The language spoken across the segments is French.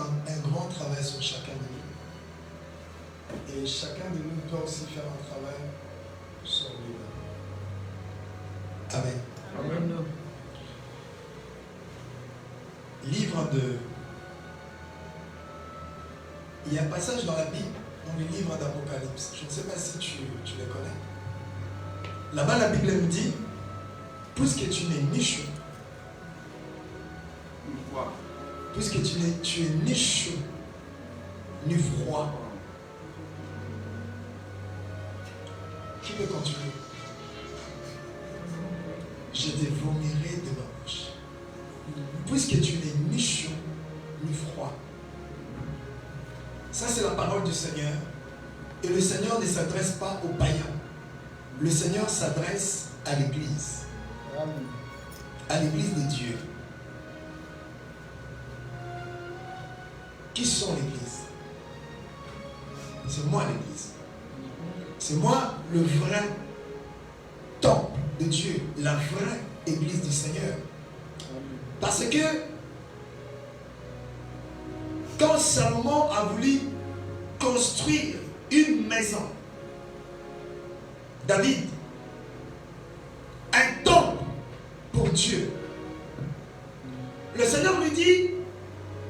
un grand travail sur chacun de nous. Et chacun de nous doit aussi faire un travail sur lui-même. Amen. Amen. Livre de... Il y a un passage dans la Bible, dans le livre d'Apocalypse. Je ne sais pas si tu les connais. Là-bas, la Bible me dit, puisque tu n'es ni chaud, puisque tu es ni chaud, ni froid, qui peut continuer? Je te vomirai de ma bouche. Puisque tu n'es ni chaud, ni froid. Ça, c'est la parole du Seigneur. Et le Seigneur ne s'adresse pas aux païens. Le Seigneur s'adresse à l'Église. À l'Église de Dieu. Qui sont l'Église? C'est moi l'Église. C'est moi le vrai temple de Dieu. La vraie Église du Seigneur. Parce que quand Salomon a voulu construire une maison, David, un temple pour Dieu, le Seigneur lui dit,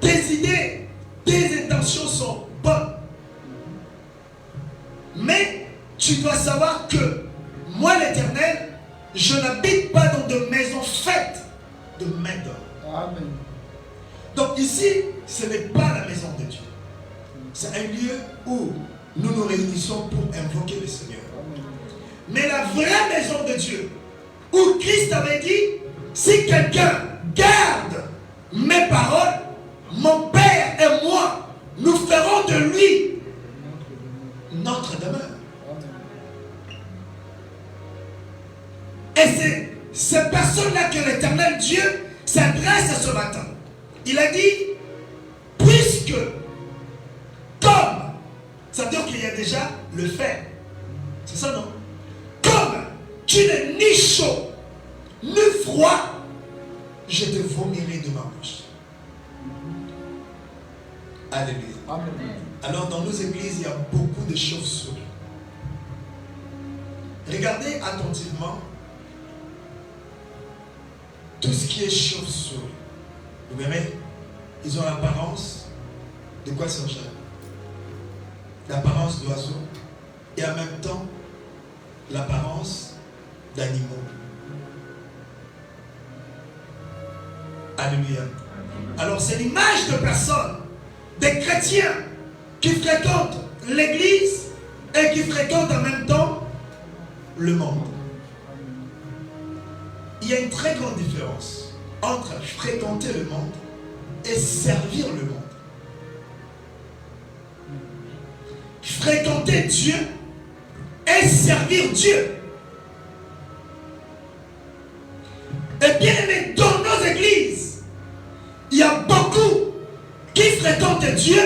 tes idées, tes intentions sont bonnes. Mais tu dois savoir que moi l'Éternel, je n'habite pas dans de maisons faites de main d'homme. Amen. Donc ici, ce n'est pas la maison de Dieu. C'est un lieu où nous nous réunissons pour invoquer le Seigneur. Amen. Mais la vraie maison de Dieu, où Christ avait dit, si quelqu'un garde mes paroles, mon Père et moi, nous ferons de lui notre demeure. Et c'est ces personnes-là que l'Éternel Dieu s'adresse ce matin. Il a dit, puisque, comme, ça veut dire qu'il y a déjà le fait. C'est ça, non? Comme tu n'es ni chaud, ni froid, je te vomirai de ma bouche. Alléluia. Amen. Alors, dans nos églises, il y a beaucoup de chauves-souris. Regardez attentivement tout ce qui est chauve-souris. Vous verrez, ils ont l'apparence de quoi, Saint-Jean? L'apparence d'oiseaux et en même temps l'apparence d'animaux. Alléluia. Alors c'est l'image de personnes, des chrétiens qui fréquentent l'église et qui fréquentent en même temps le monde. Il y a une très grande différence entre fréquenter le monde et servir le monde. Fréquenter Dieu et servir Dieu. Et bien aimé, dans nos églises, il y a beaucoup qui fréquentent Dieu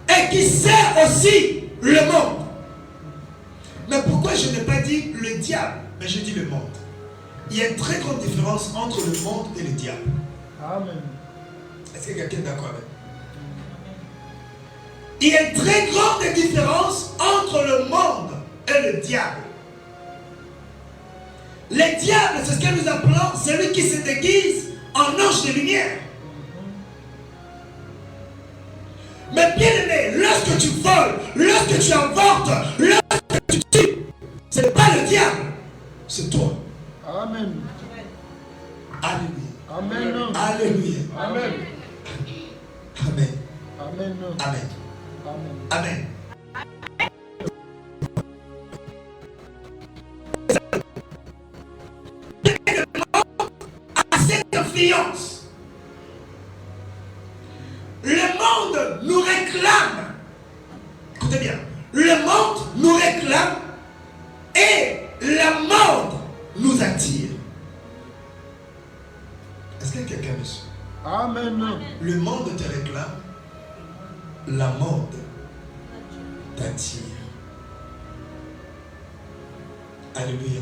et qui servent aussi le monde. Mais pourquoi je n'ai pas dit le diable, mais je dis le monde? Il y a une très grande différence entre le monde et le diable. Amen. Est-ce que quelqu'un est d'accord avec? Il y a une très grande différence entre le monde et le diable. Le diable, c'est ce que nous appelons celui qui se déguise en ange de lumière. Mais bien aimé, lorsque tu voles, lorsque tu avortes, lorsque tu tues, ce n'est pas le diable, c'est toi. Amen. Alléluia. Amen. Alléluia. Amen. Amen. Amen. Amen. Amen. Amen. À cette influence, le monde nous réclame. Écoutez bien, le monde nous réclame et la mode nous attire. Est-ce que quelqu'un me suit? Amen. Le monde te réclame, la mode t'attire. Alléluia.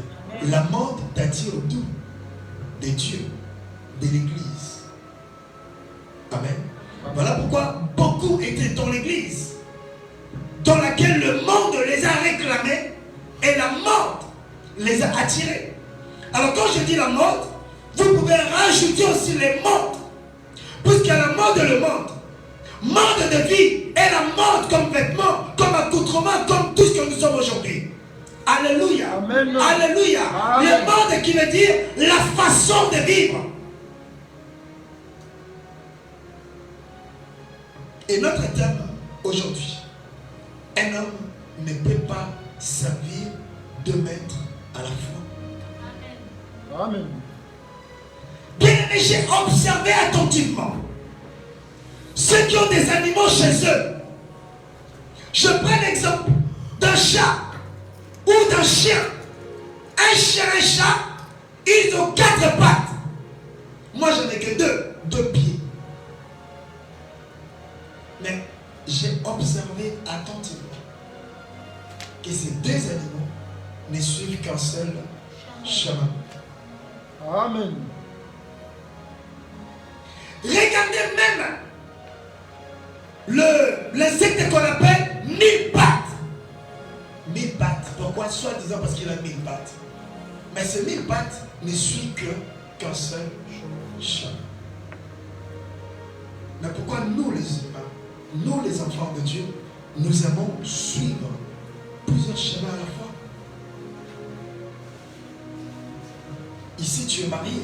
La mode t'attire d'où? De Dieu, de l'Église. Amen. Voilà pourquoi beaucoup étaient dans l'église, dans laquelle le monde les a réclamés et la mode les a attirés. Alors quand je dis la mode, vous pouvez rajouter aussi les modes. Puisqu'il y a la mode et le monde. Mode de vie et la mode comme vêtement, comme accoutrement, comme tout ce que nous sommes aujourd'hui. Alléluia. Amen. Alléluia. Amen. Le mode qui veut dire la façon de vivre. Et notre thème aujourd'hui, un homme ne peut pas servir deux maîtres à la fois. Amen. Bien aimé, j'ai observé attentivement ceux qui ont des animaux chez eux. Je prends l'exemple d'un chat ou d'un chien. Un chien et un chat, ils ont 4 pattes. Moi, je n'ai que 2 pieds. Mais j'ai observé attentivement que ces 2 animaux ne suivent qu'un seul chemin. Amen. Regardez même l'insecte qu'on appelle 1000 pattes. 1000 pattes. Pourquoi? Soi-disant parce qu'il a 1000 pattes. Mais ces 1000 pattes ne suivent qu'un seul chemin. Mais pourquoi nous les humains, nous les enfants de Dieu, nous aimons suivre plusieurs chemins à la fois? Ici tu es marié,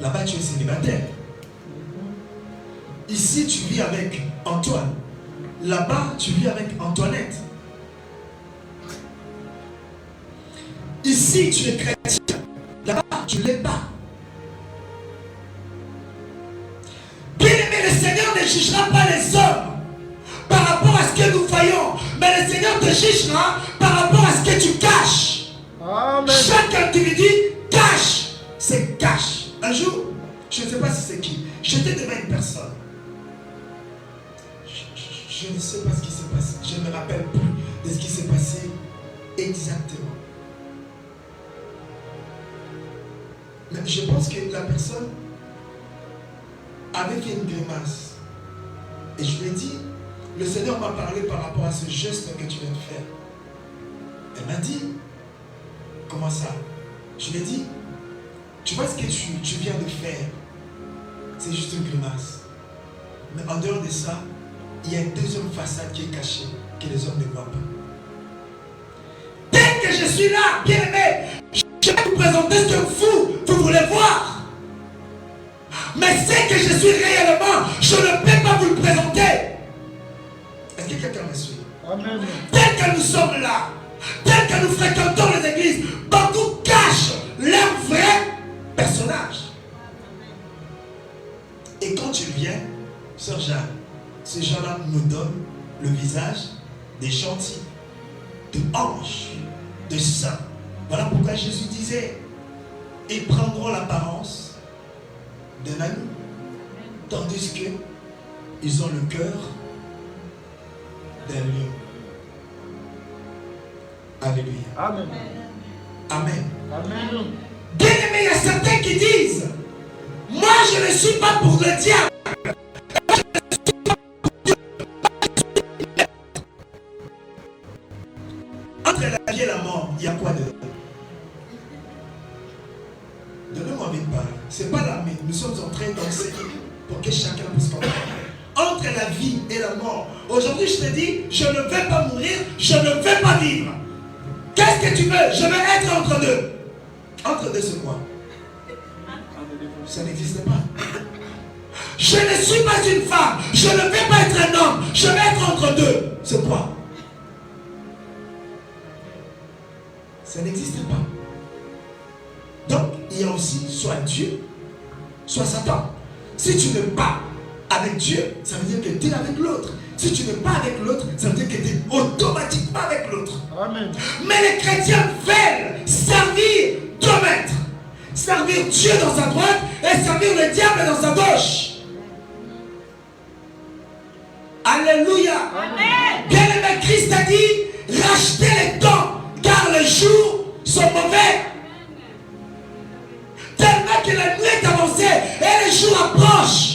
là-bas tu es célibataire. Ici tu vis avec Antoine, là-bas tu vis avec Antoinette. Ici tu es chrétien, là-bas tu ne l'es pas. Bien aimé, le Seigneur ne jugera pas les hommes par rapport à ce que nous voyons, mais le Seigneur te jugera par rapport à ce que tu caches. Amen. Chaque individu cache, c'est cache. Un jour, je ne sais pas si c'est qui, j'étais devant une personne. Je ne sais pas ce qui s'est passé, je ne me rappelle plus de ce qui s'est passé exactement. Mais je pense que la personne avait fait une grimace. Et je lui ai dit, le Seigneur m'a parlé par rapport à ce geste que tu viens de faire. Elle m'a dit, comment ça? Je lui ai dit, tu vois ce que tu viens de faire, c'est juste une grimace. Mais en dehors de ça, il y a une deuxième façade qui est cachée, que les hommes ne voient pas. Dès que je suis là, bien aimé, je vais vous présenter ce que vous voulez voir. Mais c'est que je suis réellement, je ne peux pas vous le présenter. Est-ce que quelqu'un me suit? Amen. Tel que nous sommes là, tel que nous fréquentons les églises, beaucoup cachent leur vrai personnage. Et quand tu viens, Sœur Jeanne, ces gens-là nous donnent le visage des gentils, de anges, de saints. Voilà pourquoi Jésus disait, ils prendront l'apparence d'un agneau, tandis qu'ils ont le cœur d'un lion. Alléluia. Amen. Amen. Amen. Bien aimé, il y a certains qui disent, moi je ne suis pas pour le diable. Entre la vie et la mort, il y a quoi dedans? Donnez-moi envie de parler. Ce n'est pas l'armée. Nous sommes en train d'enseigner pour que chacun puisse comprendre. Entre la vie et la mort. Aujourd'hui, je te dis, je ne vais pas mourir, je ne vais pas vivre. Qu'est-ce que tu veux? Je veux être entre deux. Entre deux, c'est quoi? Ça n'existe pas. Je ne suis pas une femme. Je ne vais pas être un homme. Je vais être entre deux. C'est quoi? Ça n'existe pas. Donc, il y a aussi soit Dieu, soit Satan. Si tu n'es pas avec Dieu, ça veut dire que tu es avec l'autre. Si tu n'es pas avec l'autre, ça veut dire que tu es automatiquement avec l'autre. Amen. Mais les chrétiens veulent servir deux maîtres. Servir Dieu dans sa droite et servir le diable dans sa gauche. Alléluia. Amen. Bien aimé, Christ a dit, rachetez les temps, car les jours sont mauvais. Tellement que la nuit est avancée et les jours approchent.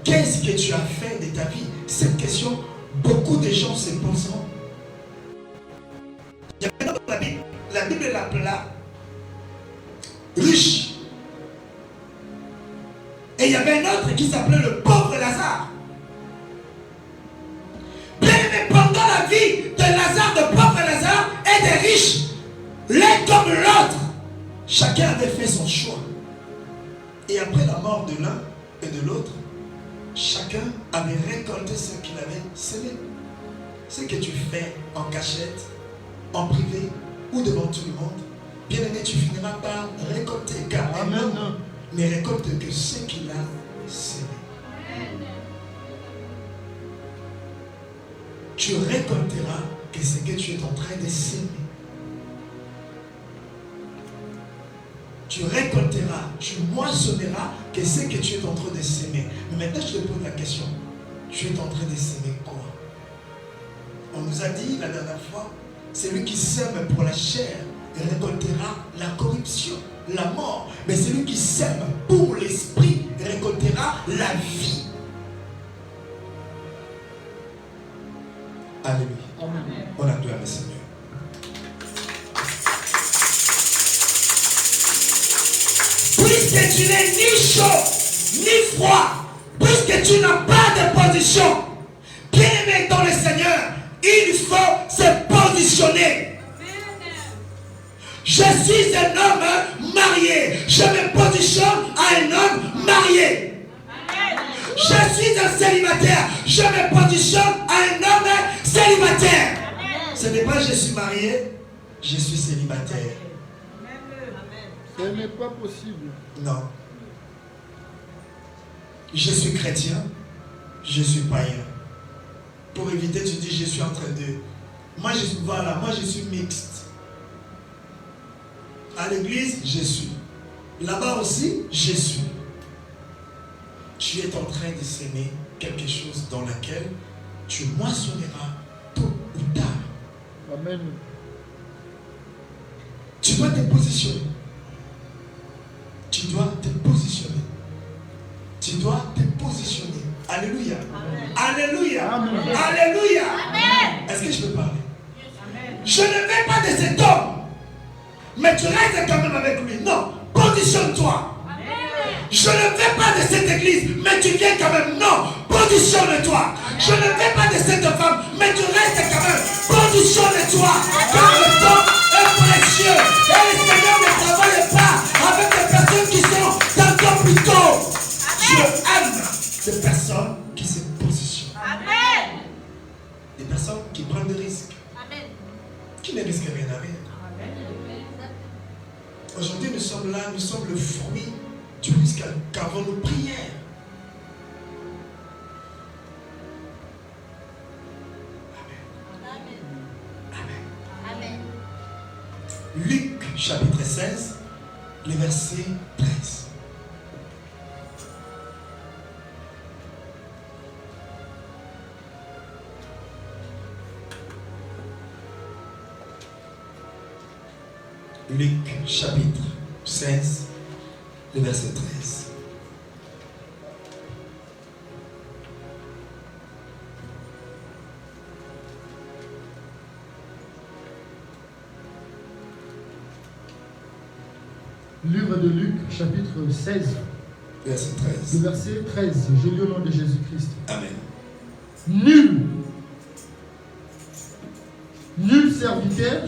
qu'est-ce que tu as fait de ta vie? Cette question, beaucoup de gens se poseront. Il y a un autre dans la Bible. La Bible l'appela riche. Et il y avait un autre qui s'appelait le pauvre Lazare. Bien aimé, pendant la vie de Lazare, de pauvre Lazare et des riches, l'un comme l'autre, chacun avait fait son choix. Et après la mort de l'un et de l'autre, chacun avait récolté ce qu'il avait semé. Ce que tu fais en cachette, en privé ou devant tout le monde, bien aimé, tu finiras par récolter. Car un homme ne récolte que ce qu'il a semé. Tu récolteras que ce que tu es en train de semer. Tu récolteras, tu moissonneras que ce que tu es en train de semer. Mais maintenant, je te pose la question. Tu es en train de semer quoi? On nous a dit la dernière fois, celui qui sème pour la chair récoltera la corruption, la mort. Mais celui qui sème pour l'esprit récoltera la vie. Alléluia. Amen. On acclame le Seigneur. Puisque tu n'es ni chaud, ni froid, puisque tu n'as pas de position, bien aimé dans le Seigneur, il faut se positionner. Je suis un homme marié. Je me positionne à un homme marié. Je suis un célibataire. Je me positionne à un homme célibataire. Ce n'est pas je suis marié, je suis célibataire. Ce n'est pas possible. Non. Je suis chrétien, je suis païen. Pour éviter, tu dis je suis entre deux. Moi je suis mixte. À l'église, je suis. Là-bas aussi, je suis. Tu es en train de s'aimer quelque chose dans laquelle tu moissonneras tôt ou tard. Amen. Tu dois te positionner. Tu dois te positionner. Tu dois te positionner. Alléluia. Amen. Alléluia. Amen. Alléluia. Amen. Est-ce que je peux parler? Amen. Je ne vais pas de cet homme. Mais tu restes quand même avec lui. Non, positionne-toi. Je ne vais pas de cette église, mais tu viens quand même. Non, positionne-toi. Je ne vais pas de cette femme, mais tu restes quand même. Positionne-toi. Car le temps est précieux. Et le Seigneur ne travaille pas avec des personnes qui sont dans ton plutôt. Je aime des personnes qui se positionnent. Amen. Des personnes qui prennent des risques. Amen. Qui ne risquent rien à rien. Aujourd'hui, nous sommes là, nous sommes le fruit du risque qu'avant nos prières. Amen. Amen. Luc chapitre 16, le verset 13. Luc chapitre 16, le verset 13. Livre de Luc, chapitre 16, Verset 13. le verset 13. Je lis au nom de Jésus-Christ. Amen. Nul serviteur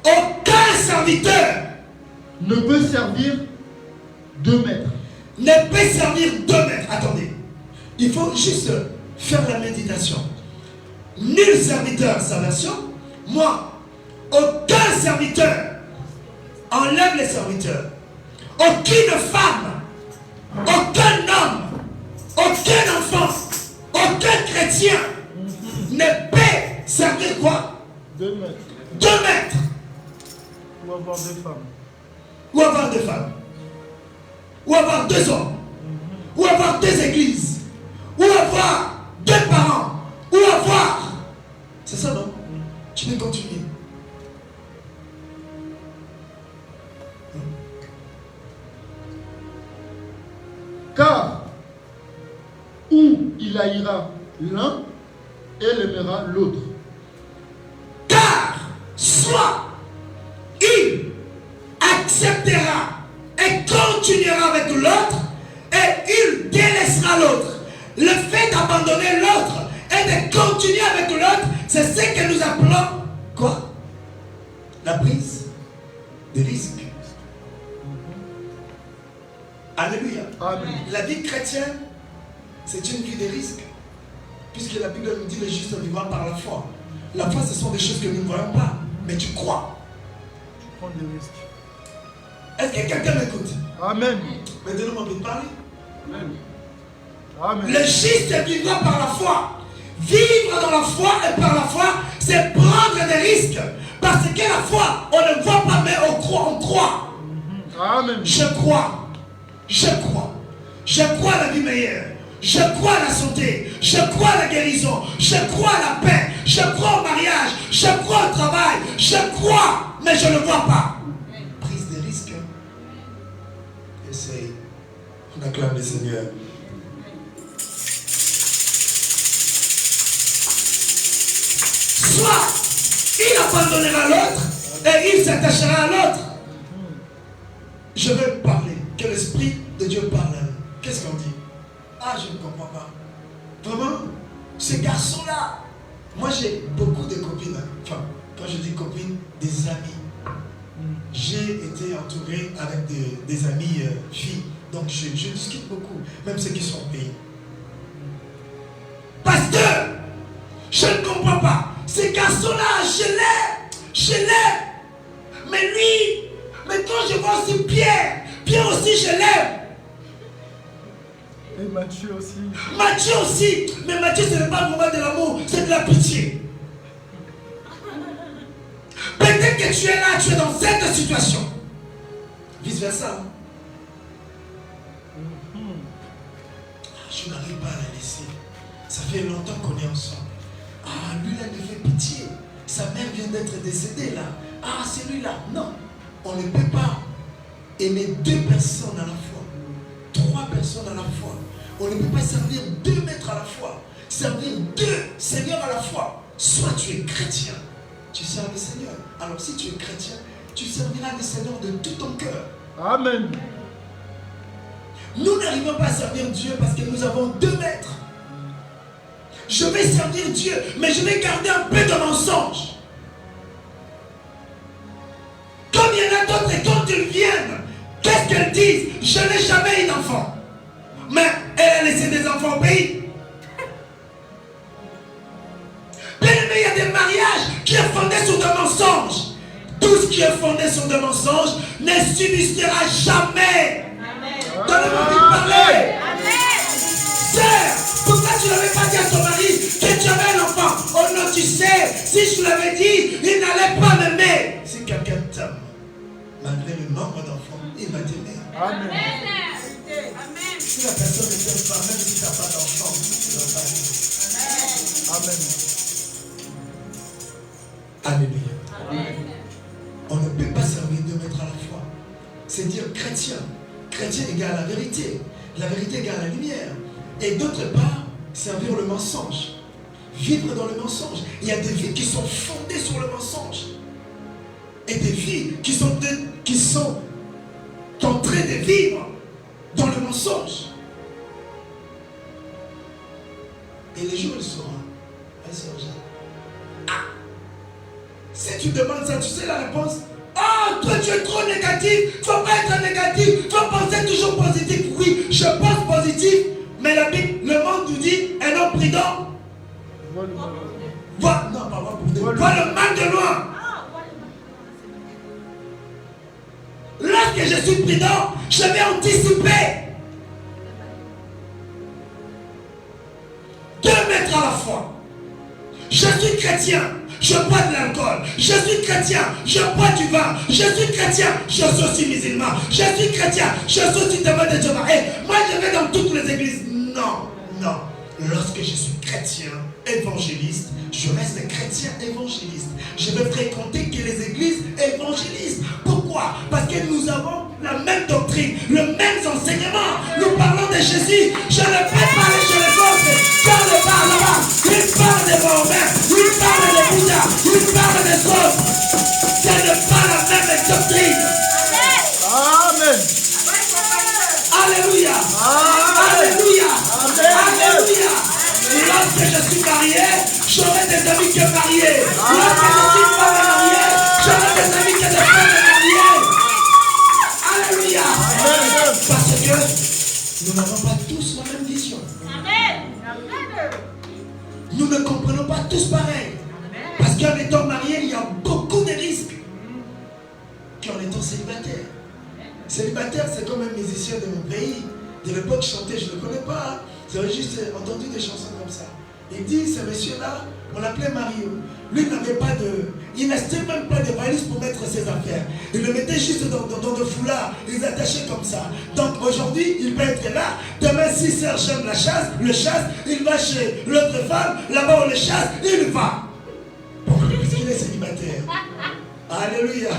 Aucun serviteur ne peut servir 2 maîtres. ne peut servir 2 maîtres. Attendez. Il faut juste faire la méditation. Nul serviteur, sa version. Moi, aucun serviteur. Enlève les serviteurs. Aucune femme, aucun homme, aucun enfant, aucun chrétien ne peut servir quoi? 2 maîtres. 2 maîtres. Ou avoir 2 femmes. Ou avoir 2 femmes. Ou avoir 2 hommes. Ou avoir 2 églises. Ou avoir 2 parents. Ou avoir. C'est ça, non? Tu peux continuer. Car où il haïra l'un et il aimera l'autre. Car soit il acceptera et continuera avec l'autre et il délaissera l'autre. Le fait d'abandonner l'autre et de continuer avec l'autre, c'est ce que nous appelons quoi? La prise de risque. Alléluia. Amen. La vie chrétienne, c'est une vie de risque. Puisque la Bible nous dit le juste vivra par la foi. La foi, ce sont des choses que nous ne voyons pas, mais tu crois. Tu prends des risques. Est-ce que quelqu'un m'écoute? Amen. Mais donnez-moi envie de parler. Amen. Amen. Le juste vivra par la foi. Vivre dans la foi et par la foi, c'est prendre des risques. Parce que la foi, on ne voit pas, mais on croit. Amen. Je crois. Je crois. Je crois à la vie meilleure. Je crois à la santé. Je crois à la guérison. Je crois à la paix. Je crois au mariage. Je crois au travail. Je crois, mais je ne vois pas. Prise de risque. Essaye. On acclame le Seigneur. Soit il abandonnera l'autre et il s'attachera à l'autre. Je veux parler. Que l'Esprit de Dieu parle à nous. Qu'est-ce qu'on dit? Ah, je ne comprends pas. Vraiment, ces garçons-là, moi j'ai beaucoup de copines. Enfin, quand je dis copines, des amis. J'ai été entouré avec des amis filles. Donc je discute beaucoup, même ceux qui sont au pays. Pasteur, je ne comprends pas. Ces garçons-là, je l'aime. Mais lui, mais quand je vois aussi Pierre aussi je l'aime. Et Matthieu aussi. Matthieu aussi. Mais Matthieu, ce n'est pas vraiment de l'amour, c'est de la pitié. Peut-être que tu es là, tu es dans cette situation. Vice versa. Je n'arrive pas à la laisser. Ça fait longtemps qu'on est ensemble. Ah, lui là, il me fait pitié. Sa mère vient d'être décédée là. Ah, c'est lui là. Non, on ne peut pas aimer deux personnes à la fois. Trois personnes à la fois. On ne peut pas servir deux maîtres à la fois. Servir deux seigneurs à la fois. Soit tu es chrétien, tu sers le Seigneur. Alors si tu es chrétien, tu serviras le Seigneur de tout ton cœur. Amen. Nous n'arrivons pas à servir Dieu parce que nous avons deux maîtres. Je vais servir Dieu, mais je vais garder un peu de mensonge. Comme il y en a d'autres, et quand ils viennent, qu'est-ce qu'elles disent? Je n'ai jamais eu d'enfant. Mais elle a laissé des enfants au pays. Bien aimé, il y a des mariages qui sont fondés sur des mensonges. Tout ce qui est fondé sur des mensonges ne subsistera jamais. Donnez-moi envie de parler. Sœur, pourquoi tu n'avais pas dit à ton mari que tu avais un enfant? Oh non, tu sais, si je l'avais dit, il n'allait pas m'aimer. Si quelqu'un t'aime, malgré le nombre d'enfants, il va t'aimer. Amen. Si la personne ne t'aime pas, même si tu n'as pas d'enfant, tu ne vas pas aimer. Alléluia. Amen. On ne peut pas servir deux maîtres à la fois. C'est dire chrétien. Chrétien égale la vérité. La vérité égale la lumière. Et d'autre part, servir le mensonge. Vivre dans le mensonge. Il y a des vies qui sont fondées sur le mensonge. Et des vies qui sont en train de vivre dans le mensonge. Et les jours, ils seront. Elles seront jamais. Ah! Si tu demandes ça, tu sais la réponse? Ah, toi tu es trop négatif. Il ne faut pas être négatif. Il faut penser toujours positif. Oui, je pense positif. Mais la Bible, le monde nous dit, un homme prudent. Vois le mal de loin. Lorsque je suis prudent, je vais anticiper. 2 mètres à la fois. Je suis chrétien, je bois de l'alcool. Je suis chrétien, je bois du vin. Je suis chrétien, je suis aussi musulman. Je suis chrétien, je suis aussi témoin de Jéhovah. Et moi je vais dans toutes les églises. Non, non. Lorsque je suis chrétien, évangéliste, je reste chrétien évangéliste. Je vais fréquenter que les églises évangélistes. Pourquoi? Parce que nous avons la même doctrine, le même enseignement. Nous parlons de Jésus. Je ne peux pas aller chez les autres. Je Lorsque je suis marié, j'aurai des amis que mariés. Lorsque je suis femme mariée, j'aurai des amis que des femmes mariées. Alléluia. Parce que nous n'avons pas tous la même vision. Nous ne comprenons pas tous pareil. Parce qu'en étant marié, il y a beaucoup de risques qu'en étant célibataire. Célibataire, c'est comme un musicien de mon pays. De l'époque chantait, je ne le connais pas. J'avais juste entendu des chansons comme ça. Il dit, ce monsieur-là, on l'appelait Mario. Lui, il n'avait pas de... Il n'achetait même pas de valise pour mettre ses affaires. Il le mettait juste dans le foulard. Il les attachait comme ça. Donc aujourd'hui, il peut être là. Demain, si Serge aime la chasse, le chasse, il va chez l'autre femme. Là-bas, on le chasse, il va. Pourquoi? Parce qu'il est célibataire. Alléluia.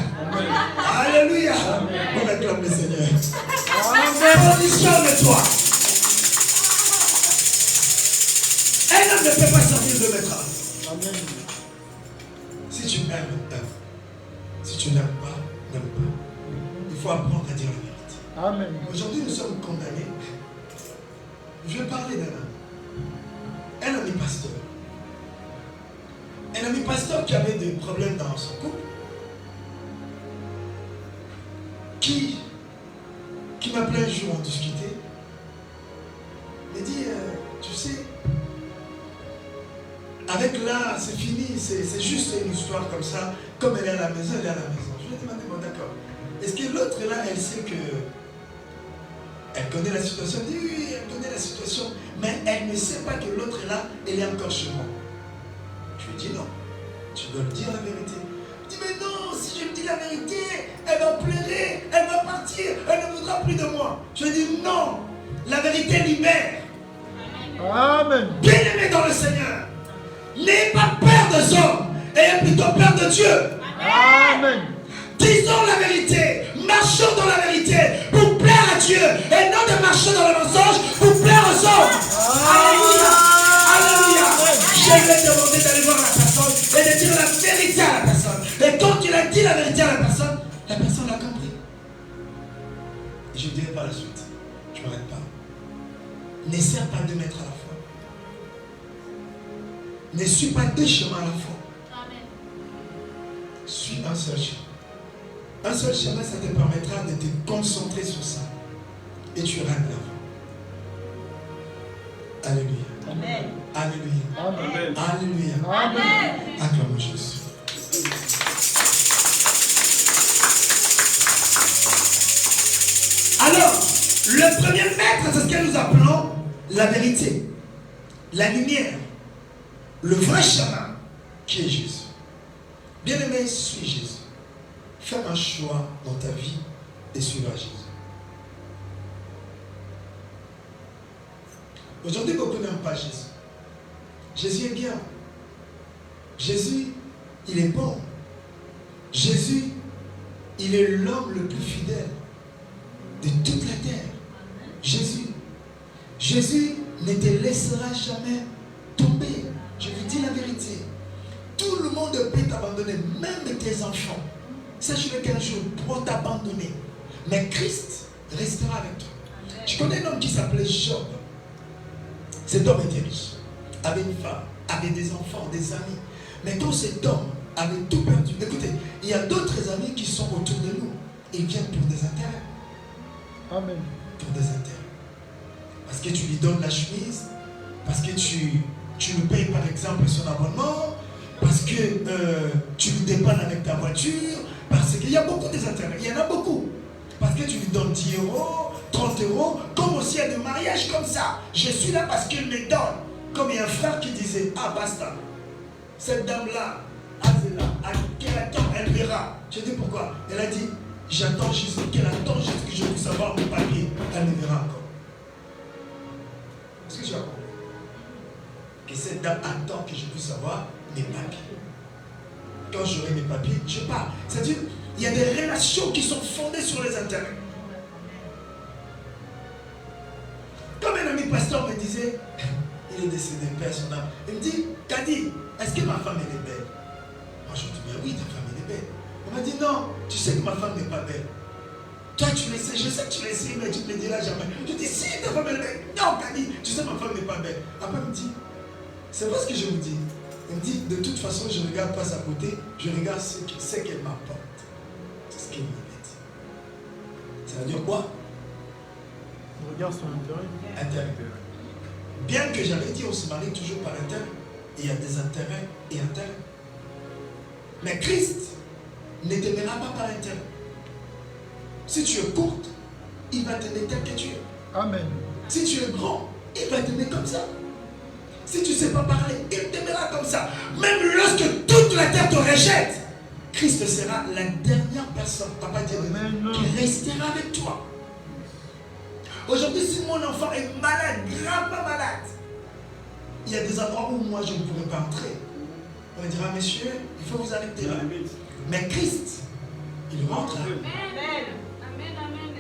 Alléluia. On acclame le Seigneur. Positionne-toi. Un homme ne peut pas servir de maître. Amen. Si tu aimes, aime. Si tu n'aimes pas, n'aime pas. Il faut apprendre à dire la vérité. Amen. Aujourd'hui, nous sommes condamnés. Je vais parler d'un homme. Un ami pasteur. Un ami pasteur qui avait des problèmes dans son couple. Qui m'appelait un jour, on discutait. Il dit, tu sais, avec là, c'est fini, c'est juste une histoire comme ça. Comme elle est à la maison, elle est à la maison. Je lui ai demandé, bon d'accord. Est-ce que l'autre là, elle sait que... Elle connaît la situation? Elle dit, oui, elle connaît la situation. Mais elle ne sait pas que l'autre là, elle est encore chez moi. Je lui ai dit non. Tu dois me dire la vérité. Il dit, mais non, si je me dis la vérité, elle va pleurer, elle va partir, elle ne voudra plus de moi. Je lui ai dit non. La vérité libère. Amen. Bien-aimé dans le Seigneur. N'ayez pas peur des hommes, ayez plutôt peur de Dieu. Amen. Disons la vérité, marchons dans la vérité pour plaire à Dieu et non de marcher dans le mensonge pour plaire aux hommes. Alléluia. Alléluia. Je vais te demander d'aller voir la personne et de dire la vérité à la personne. Et quand tu as dit la vérité à la personne l'a compris. Et je dirai par la suite, je ne m'arrête pas. N'essaie pas de mettre à la fois. Ne suis pas deux chemins à la fois. Amen. Suis un seul chemin. Un seul chemin, ça te permettra de te concentrer sur ça. Et tu iras de l'avant. Alléluia. Amen. Alléluia. Amen. Alléluia. Amen. Acclamons Jésus. Alors, le premier maître, c'est ce que nous appelons la vérité, la lumière. Le vrai chemin qui est Jésus. Bien-aimé, suis Jésus. Fais un choix dans ta vie et suivre Jésus. Aujourd'hui, beaucoup n'aiment pas Jésus. Jésus est bien. Jésus, il est bon. Jésus, il est l'homme le plus fidèle de toute la terre. Jésus ne te laissera jamais tomber. Je vous dis la vérité. Tout le monde peut t'abandonner, même tes enfants. Sache-le qu'un jour pourront t'abandonner. Mais Christ restera avec toi. Amen. Tu connais un homme qui s'appelait Job. Cet homme était riche, avait une femme, avait des enfants, des amis. Mais quand cet homme avait tout perdu, écoutez, il y a d'autres amis qui sont autour de nous. Ils viennent pour des intérêts. Amen. Pour des intérêts. Parce que tu lui donnes la chemise, parce que tu lui payes par exemple son abonnement, parce que tu lui dépannes avec ta voiture, parce qu'il y a beaucoup des intérêts, il y en a beaucoup. Parce que tu lui donnes 10 euros, 30 euros, comme aussi il y a des mariages comme ça. Je suis là parce qu'il me donne. Comme il y a un frère qui disait, ah basta, cette dame-là, Azela, qu'elle attend, elle verra. Je dis pourquoi? Elle a dit, j'attends juste qu'elle attend juste que je puisse avoir mon papier. Elle me verra encore. Est-ce que tu as compris? Que cette dame attend que je puisse avoir mes papiers. Quand j'aurai mes papiers, je pars. C'est-à-dire, il y a des relations qui sont fondées sur les intérêts. Comme un ami pasteur me disait, il est décédé, père son âme. Il me dit, Kadi, est-ce que ma femme elle est belle? Moi je lui dis, mais oui, ta femme elle est belle. Il m'a dit, non, tu sais que ma femme n'est pas belle. Toi tu le sais, je sais que tu le sais, mais tu ne me diras jamais. Je dis, si ta femme elle est belle. Non, Kadi, tu sais que ma femme n'est pas belle. Après il me dit, C'est pas ce que je vous dis. Elle me dit, de toute façon, je ne regarde pas sa beauté, je regarde ce qu'elle m'apporte. C'est ce qu'elle me dit. Ça veut dire quoi? On regarde son intérêt. Intérêt. Bien que j'avais dit, on se marie toujours par intérêt. Il y a des intérêts et intérêts. Mais Christ ne t'aimera pas par intérêt. Si tu es courte, il va t'aimer tel que tu es. Amen. Si tu es grand, il va t'aimer comme ça. Si tu ne sais pas parler, il t'aimera comme ça. Même lorsque toute la terre te rejette, Christ sera la dernière personne, papa dit, qui restera avec toi. Aujourd'hui, si mon enfant est malade, gravement malade, il y a des endroits où moi je ne pourrais pas entrer. On me dira, monsieur, il faut vous arrêter là. Mais Christ, il rentre. Amen. Amen. Amen.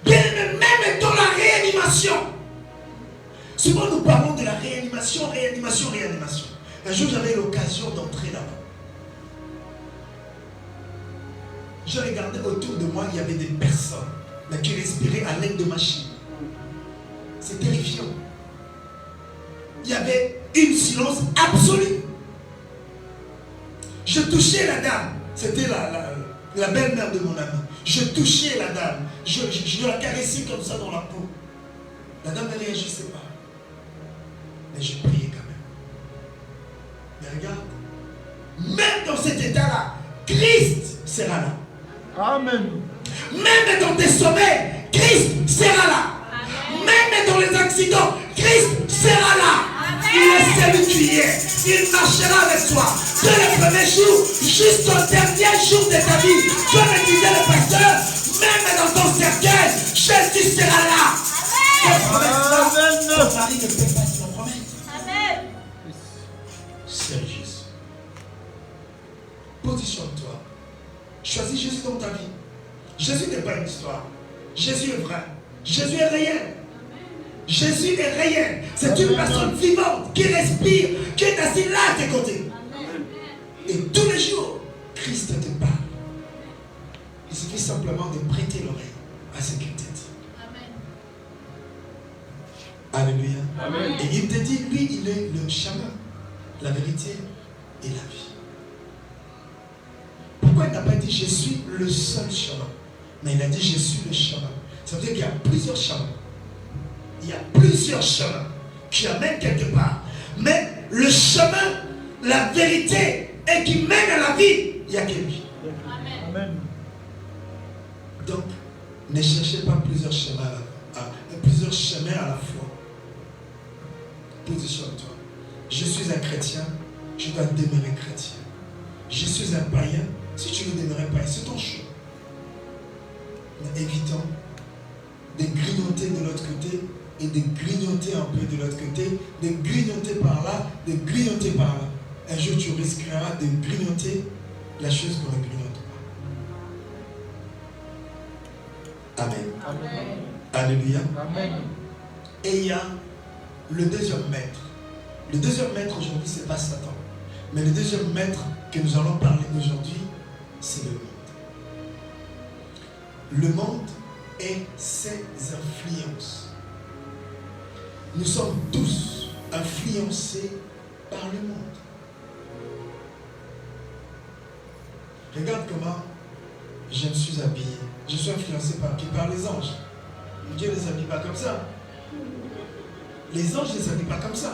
Bien, même dans la réanimation. Souvent nous parlons de la réanimation. Un jour j'avais l'occasion d'entrer là-bas. Je regardais autour de moi, il y avait des personnes qui respiraient à l'aide de machines. C'est terrifiant. Il y avait une silence absolue. Je touchais la dame. C'était la belle-mère de mon ami. Je touchais la dame. Je la caressais comme ça dans la peau. La dame ne réagissait pas. Mais je priais quand même. Mais regarde, même dans cet état-là, Christ sera là. Amen. Même dans tes sommeils, Christ sera là. Même dans les accidents, Christ sera là. Il est celui qui est. Il marchera avec toi. Dès le premier jour jusqu'au dernier jour de ta vie. Comme disait le pasteur, même dans ton cercueil, Jésus sera là. Ton mari ne peut pas te promettre. Amen. C'est Jésus. Positionne-toi. Choisis Jésus dans ta vie. Jésus n'est pas une histoire. Jésus est vrai. Jésus est réel. Jésus est réel. C'est une personne vivante qui respire, qui est assis là à tes côtés. Et tous les jours, Christ te parle. Il suffit simplement de prêter l'oreille à ce qu'il te dit. Alléluia. Amen. Et il te dit, lui, il est le chemin, la vérité et la vie. Pourquoi il n'a pas dit je suis le seul chemin? Mais il a dit je suis le chemin. Ça veut dire qu'il y a plusieurs chemins. Il y a plusieurs chemins qui amènent quelque part. Mais le chemin, la vérité et qui mène à la vie, il n'y a que lui. Amen. Donc, ne cherchez pas plusieurs chemins à la fois. Positionne-toi. Je suis un chrétien, je dois demeurer chrétien. Je suis un païen, si tu veux demeurer païen, c'est ton choix. Mais évitons de grignoter de l'autre côté et de grignoter un peu de l'autre côté, de grignoter par là, de grignoter par là. Un jour, tu risqueras de grignoter la chose qu'on ne grignote pas. Amen. Amen. Alléluia. Amen. Et il y a le deuxième maître. Le deuxième maître aujourd'hui, ce n'est pas Satan. Mais le deuxième maître que nous allons parler aujourd'hui, c'est le monde. Le monde et ses influences. Nous sommes tous influencés par le monde. Regarde comment je me suis habillé. Je suis influencé par qui? Par les anges. Dieu ne les habille pas comme ça. Les anges ne les habillent pas comme ça.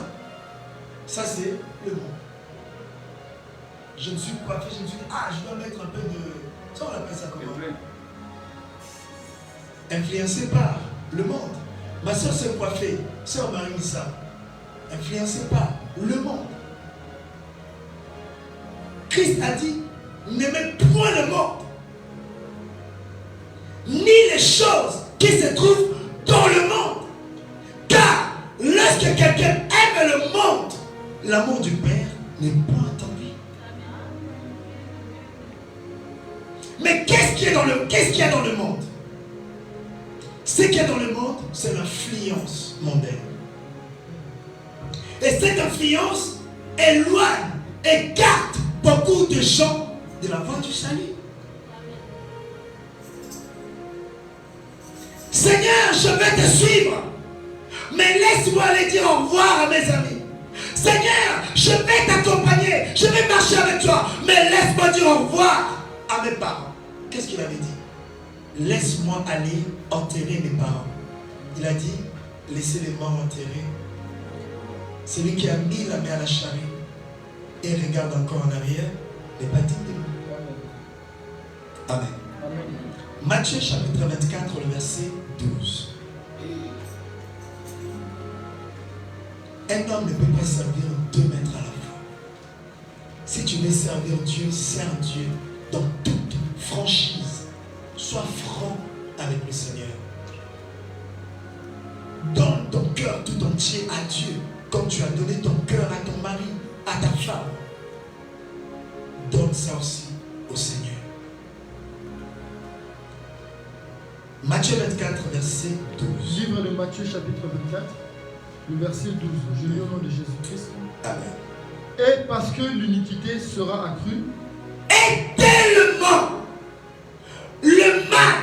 Ça, c'est le monde. Je me suis coiffé, je me suis dit, je dois mettre un peu de... Ça, on appelle ça comment? Influencé par le monde. Ma soeur s'est coiffée, soeur Marie-Missa. Influencé par le monde. Christ a dit, n'aimez point le monde, ni les choses qui se trouvent dans le monde. Car lorsque quelqu'un aime le monde, l'amour du Père n'est point en lui. Mais qu'est-ce qu'il y a dans le monde? Ce qu'il y a dans le monde, c'est l'influence mondaine. Et cette influence éloigne, écarte beaucoup de gens de la voie du salut. Seigneur, je vais te suivre, mais laisse-moi aller dire au revoir à mes amis. Seigneur, je vais t'accompagner, je vais marcher avec toi, mais laisse-moi dire au revoir à mes parents. Qu'est-ce qu'il avait dit? Laisse-moi aller enterrer mes parents. Il a dit, laissez les morts enterrer. C'est lui qui a mis la main à la charrue et regarde encore en arrière, n'est pas digne. Amen. Matthieu chapitre 24, le verset 12. Un homme ne peut pas servir 2 maîtres à la fois. Si tu veux servir Dieu, sers Dieu dans toute franchise. Sois franc avec le Seigneur. Donne ton cœur tout entier à Dieu, comme tu as donné ton cœur à ton mari, à ta femme. Donne ça aussi au Seigneur. Matthieu 24, verset 12. Livre de Matthieu, chapitre 24, le verset 12. Je lis au nom de Jésus-Christ. Amen. Et parce que l'iniquité sera accrue, et tellement le mal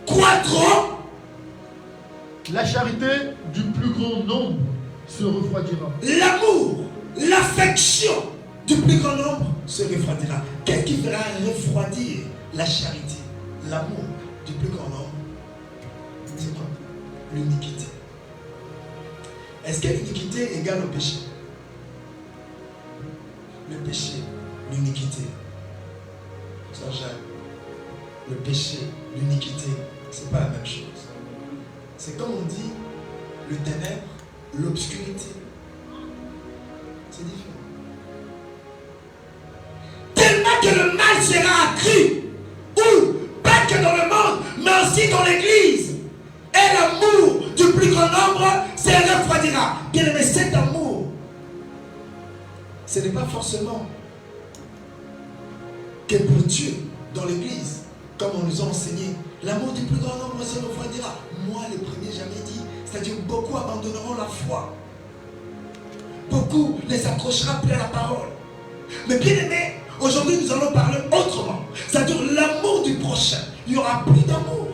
croîtra, la charité du plus grand nombre se refroidira. l'amour, l'affection du plus grand nombre se refroidira. Qu'est-ce qui fera refroidir la charité, l'amour du plus grand nombre? C'est quoi? L'iniquité. Est-ce que l'iniquité égale au péché? Le péché, l'iniquité. Sœur Jacques, le péché, l'iniquité, c'est pas la même chose. C'est comme on dit, le ténèbre, l'obscurité. C'est différent. Tellement que le mal sera accru, ou pas que dans le monde, mais aussi dans l'église. Et l'amour du plus grand nombre se refroidira. Bien aimé, cet amour, ce n'est pas forcément que pour Dieu dans l'église, comme on nous a enseigné. L'amour du plus grand nombre se refroidira. Moi, le premier, j'avais dit, c'est-à-dire beaucoup abandonneront la foi. Beaucoup les accrochera plus à la parole. Mais bien aimé, aujourd'hui nous allons parler autrement. C'est-à-dire l'amour du prochain. Il n'y aura plus d'amour.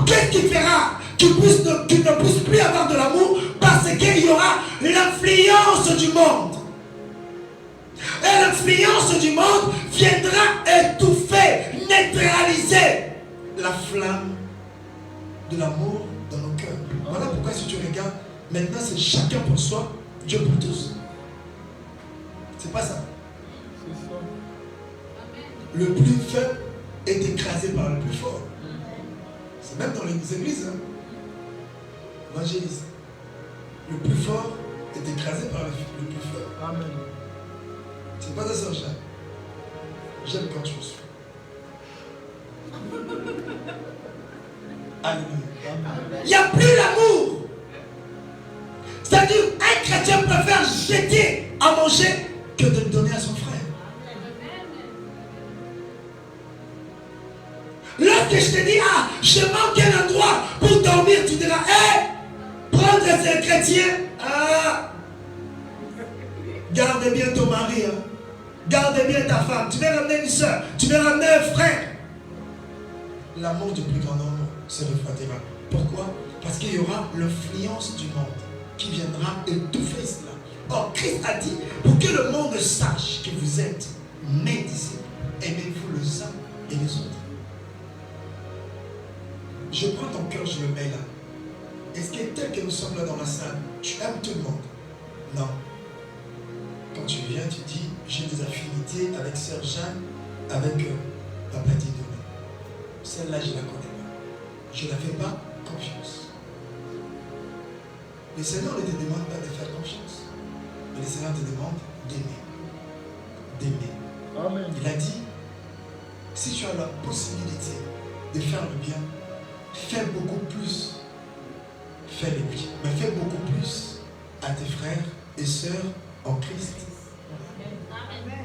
Qu'est-ce qui fera qu'il ne puisse plus avoir de l'amour? Parce qu'il y aura l'influence du monde. Et l'influence du monde viendra étouffer, neutraliser la flamme de l'amour dans nos cœurs. Voilà pourquoi si tu regardes, maintenant c'est chacun pour soi, Dieu pour tous. C'est pas ça. Le plus faible est écrasé par le plus fort. C'est même dans les églises. Hein. Évangéliste. Le plus fort est écrasé par le plus fort. Amen. C'est pas ça, Jean. J'aime quand tu me suis. Alléluia. Il n'y a plus l'amour. C'est-à-dire, un chrétien préfère jeter à manger que de le donner à son frère. Lorsque je te dis, ah, je manque un endroit pour dormir, tu diras, hé, prendre ces chrétiens, ah, garde bien ton mari, hein. Garde bien ta femme, tu vas ramener une soeur, tu vas ramener un frère. L'amour du plus grand nombre se refroidira. Pourquoi? Parce qu'il y aura l'influence du monde qui viendra étouffer cela. Or, Christ a dit, pour que le monde sache que vous êtes mes disciples, aimez-vous les uns et les autres. Je prends ton cœur, je le mets là. Est-ce que tel que nous sommes là dans la salle, tu aimes tout le monde? Non. Quand tu viens, tu dis, j'ai des affinités avec Sœur Jeanne, avec Papa Didouné. Celle-là, je ne la connais pas. Je ne la fais pas confiance. Le Seigneur ne te demande pas de faire confiance. Mais le Seigneur te demande d'aimer. D'aimer. Amen. Il a dit, si tu as la possibilité de faire le bien, fais beaucoup plus. Fais le bien. Mais fais beaucoup plus à tes frères et sœurs en Christ. Amen.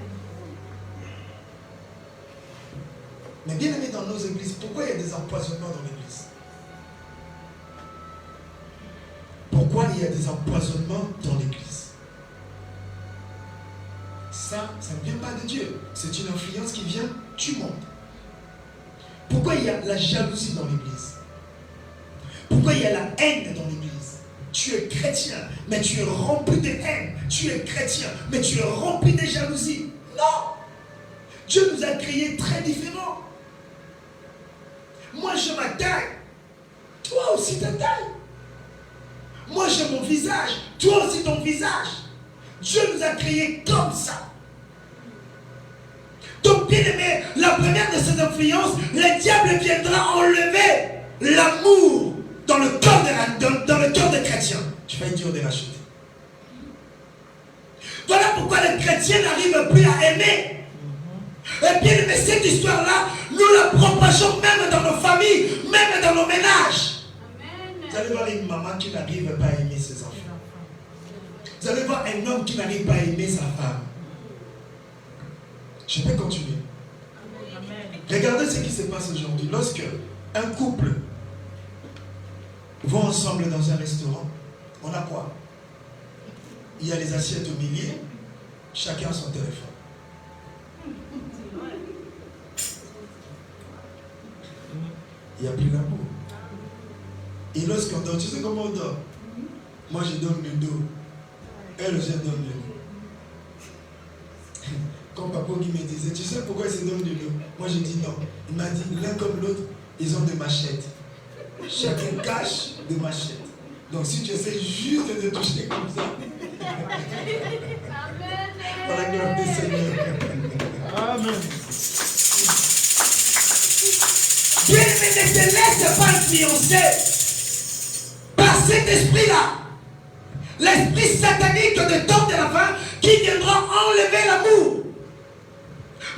Mais bien aimé dans nos églises, pourquoi il y a des empoisonnements dans l'église? Pourquoi il y a des empoisonnements dans l'église? Ça ne vient pas de Dieu. C'est une influence qui vient du monde. Pourquoi il y a la jalousie dans l'église? Pourquoi il y a la haine dans l'église? tu es chrétien, mais tu es rempli de haine. Tu es chrétien, mais tu es rempli de jalousie. Non! Dieu nous a créés très différents. Moi, j'ai ma taille. Toi aussi, ta taille. Moi, j'ai mon visage. Toi aussi, ton visage. Dieu nous a créés comme ça. Donc, bien aimé, la première de ces influences, le diable viendra enlever l'amour dans le cœur des chrétiens. Je vais dire de la chute. Voilà pourquoi les chrétiens n'arrivent plus à aimer. Et bien aimé, cette histoire-là, nous la propageons même dans nos familles, même dans nos ménages. Vous allez voir une maman qui n'arrive pas à aimer ses enfants. Vous allez voir un homme qui n'arrive pas à aimer sa femme. Je vais continuer. Regardez ce qui se passe aujourd'hui. Lorsque un couple va ensemble dans un restaurant, on a quoi? Il y a les assiettes au milieu, chacun a son téléphone. Il n'y a plus l'amour. Et lorsqu'on dort, tu sais comment on dort? Moi je donne le dos. Elle aussi donne le dos. Quand papa qui me disait, tu sais pourquoi ils se donnent le dos? Moi je dis non. Il m'a dit, l'un comme l'autre, ils ont des machettes. Chacun cache des machettes. Donc si tu essaies juste de toucher comme ça, par la gloire du Seigneur. Amen. Bien aimé, ne te laisse pas influencer par cet esprit-là. L'esprit satanique de temps de la fin qui viendra enlever l'amour.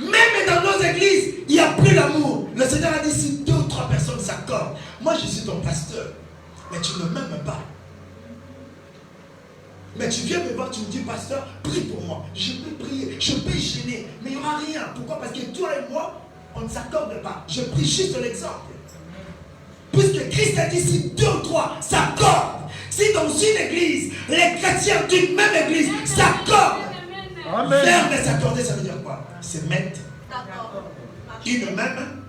Même dans nos églises, il n'y a plus l'amour. Le Seigneur a dit si 2 ou 3 personnes s'accordent. Moi je suis ton pasteur, mais tu ne m'aimes pas. Mais tu viens me voir, tu me dis pasteur, prie pour moi. Je peux prier, je peux gêner, mais il n'y aura rien. Pourquoi? Parce que toi et moi, on ne s'accorde pas. Je prie juste l'exemple. Puisque Christ a dit si 2 ou 3 s'accordent, si dans une église, les chrétiens d'une même église s'accordent, faire mais s'accorder, ça veut dire quoi? Se mettre une même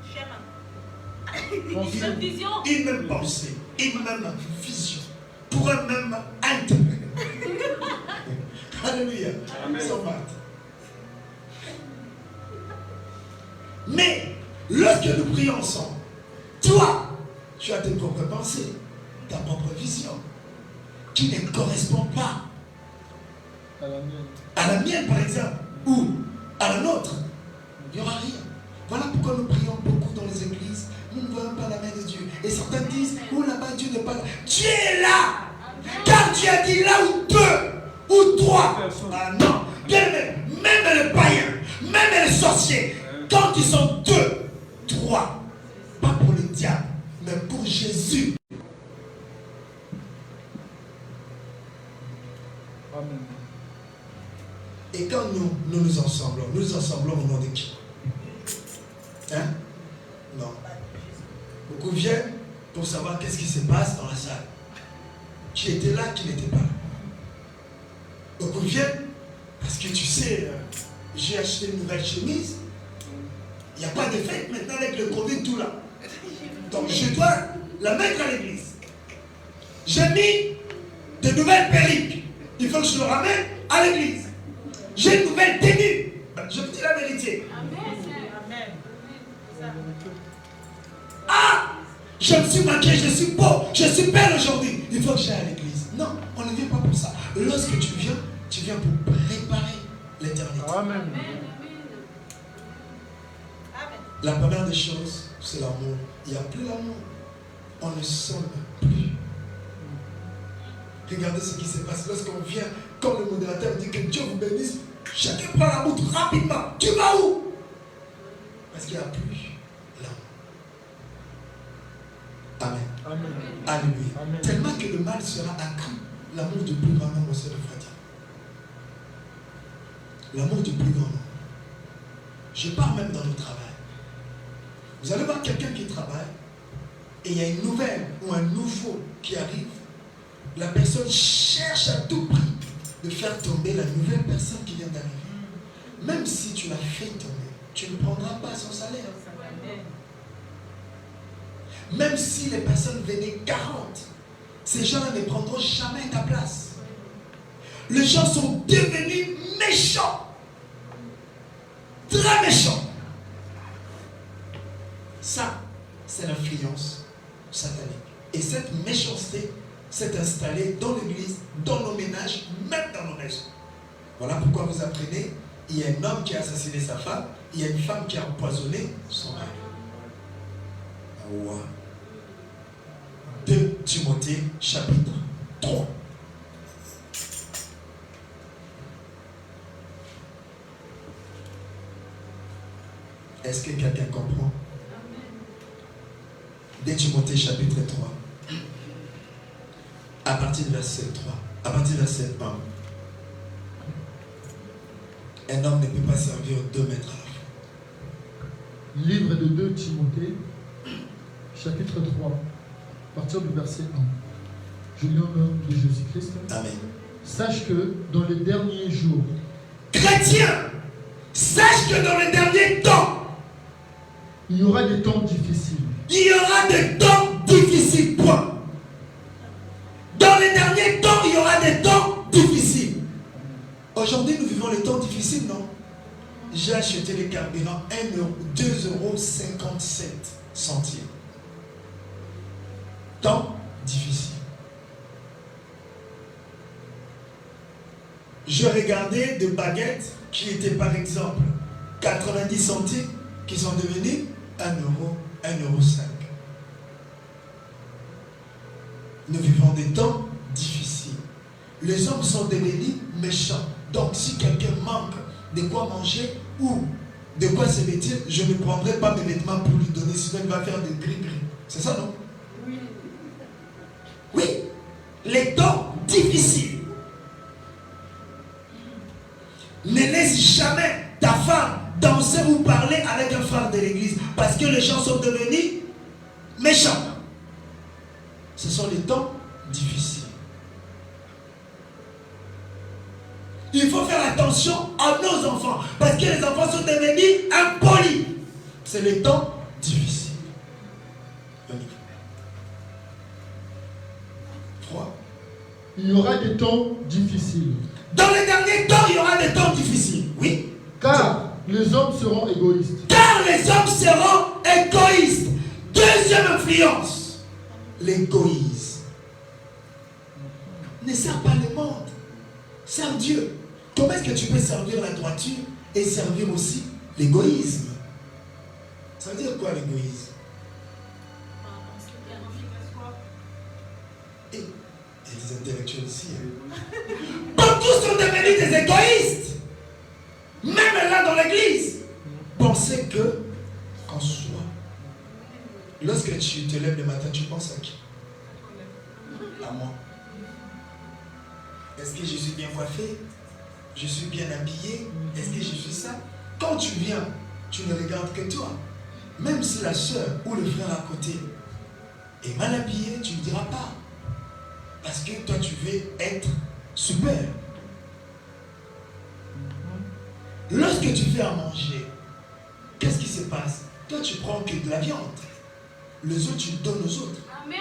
vision, une même pensée, une même vision, pour un même intérêt. Alléluia. Mais lorsque nous prions ensemble, toi, tu as tes propres pensées, ta propre vision, qui ne correspond pas à la mienne, par exemple, ou à la nôtre. Il n'y aura rien. Voilà pourquoi nous prions beaucoup dans les églises. Nous ne voyons pas la main de Dieu. Et certains disent, oh là-bas, Dieu n'est pas là. Dieu est là. Car Dieu a dit là où 2 ou 3. Ah non. Bien même les païens, même les sorciers, quand ils sont 2, 3, pas pour le diable, mais pour Jésus. Amen. Et quand nous nous ensemblons au nom de qui? Hein? Non. Beaucoup viennent pour savoir qu'est-ce qui se passe dans la salle. Qui était là, qui n'était pas là. Beaucoup viennent parce que tu sais, j'ai acheté une nouvelle chemise. Il n'y a pas de fête maintenant avec le Covid tout là. Donc je dois la mettre à l'église. J'ai mis de nouvelles perruques. Il faut que je le ramène à l'église. J'ai une nouvelle tenue. Je vous dis la vérité. Amen. Ah! Je me suis maquillé, je suis beau, je suis belle aujourd'hui. Il faut que j'aille à l'église. Non, on ne vient pas pour ça. Lorsque tu viens pour préparer l'éternité. Amen. La première des choses, c'est l'amour. Il n'y a plus l'amour. On ne s'aime plus. Regardez ce qui se passe lorsqu'on vient, comme le modérateur dit que Dieu vous bénisse, chacun prend la route rapidement. Tu vas où? Parce qu'il n'y a plus l'amour. Amen. Amen. Alléluia. Amen. Tellement que le mal sera accru. L'amour du plus grand nombre, c'est le frère. L'amour du plus grand nombre. Je parle même dans le travail. Vous allez voir quelqu'un qui travaille et il y a une nouvelle ou un nouveau qui arrive. La personne cherche à tout prix de faire tomber la nouvelle personne qui vient d'arriver. Même si tu l'as fait tomber, tu ne prendras pas son salaire. Même si les personnes venaient 40, ces gens-là ne prendront jamais ta place. Les gens sont devenus méchants. Très méchants. Ça, c'est l'influence satanique. Et cette méchanceté s'est installée dans l'église, dans nos ménages, même dans nos maisons. Voilà pourquoi vous apprenez, il y a un homme qui a assassiné sa femme, il y a une femme qui a empoisonné son mari. Ouais. 2 Timothée chapitre 3. Est-ce que quelqu'un comprend? 2 Timothée chapitre 3. À partir du verset 3. À partir du verset 1. Un homme ne peut pas servir 2 maîtres à la fois. Livre de 2 Timothée, chapitre 3, à partir du verset 1. Je lis au nom de Jésus-Christ. Amen. Sache que dans les derniers jours, Chrétien, sache que dans les derniers temps, il y aura des temps difficiles. il y aura des temps difficiles, point. Dans les derniers temps, il y aura des temps difficiles. Aujourd'hui, nous vivons les temps difficiles, non? J'ai acheté les carburants 2,57 €. Temps difficile. Je regardais des baguettes qui étaient par exemple 90 centimes qui sont devenues 1 euro, 1,05 €. Nous vivons des temps difficiles. Les hommes sont devenus méchants. Donc si quelqu'un manque de quoi manger ou de quoi se vêtir, je ne prendrai pas mes vêtements pour lui donner, sinon il va faire des gris-gris. C'est ça, non? Oui. Les temps difficiles. Ne laisse jamais ta femme danser ou parler avec un frère de l'église parce que les gens sont devenus méchants. Ce sont les temps difficiles. Il faut faire attention à nos enfants parce que les enfants sont devenus impolis. C'est les temps difficiles. 3. Il y aura des temps difficiles. Dans les derniers temps, il y aura des temps difficiles. Oui. Car les hommes seront égoïstes. Car les hommes seront égoïstes. Deuxième influence, l'égoïsme. Ne sers pas le monde. Sers Dieu. Comment est-ce que tu peux servir la droiture et servir aussi l'égoïsme? Ça veut dire quoi l'égoïsme? Et les intellectuels aussi. Donc tous sont devenus des égoïstes. Même là dans l'église. Pensez que qu'en soi, lorsque tu te lèves le matin, tu penses à qui? À moi. Est-ce que je suis bien coiffé? Je suis bien habillé? Est-ce que je suis ça? Quand tu viens, tu ne regardes que toi. Même si la soeur ou le frère à côté est mal habillé, tu ne diras pas. Parce que toi, tu veux être super. Lorsque tu fais à manger, qu'est-ce qui se passe? Toi, tu prends que de la viande. Les autres, tu donnes aux autres. Amen.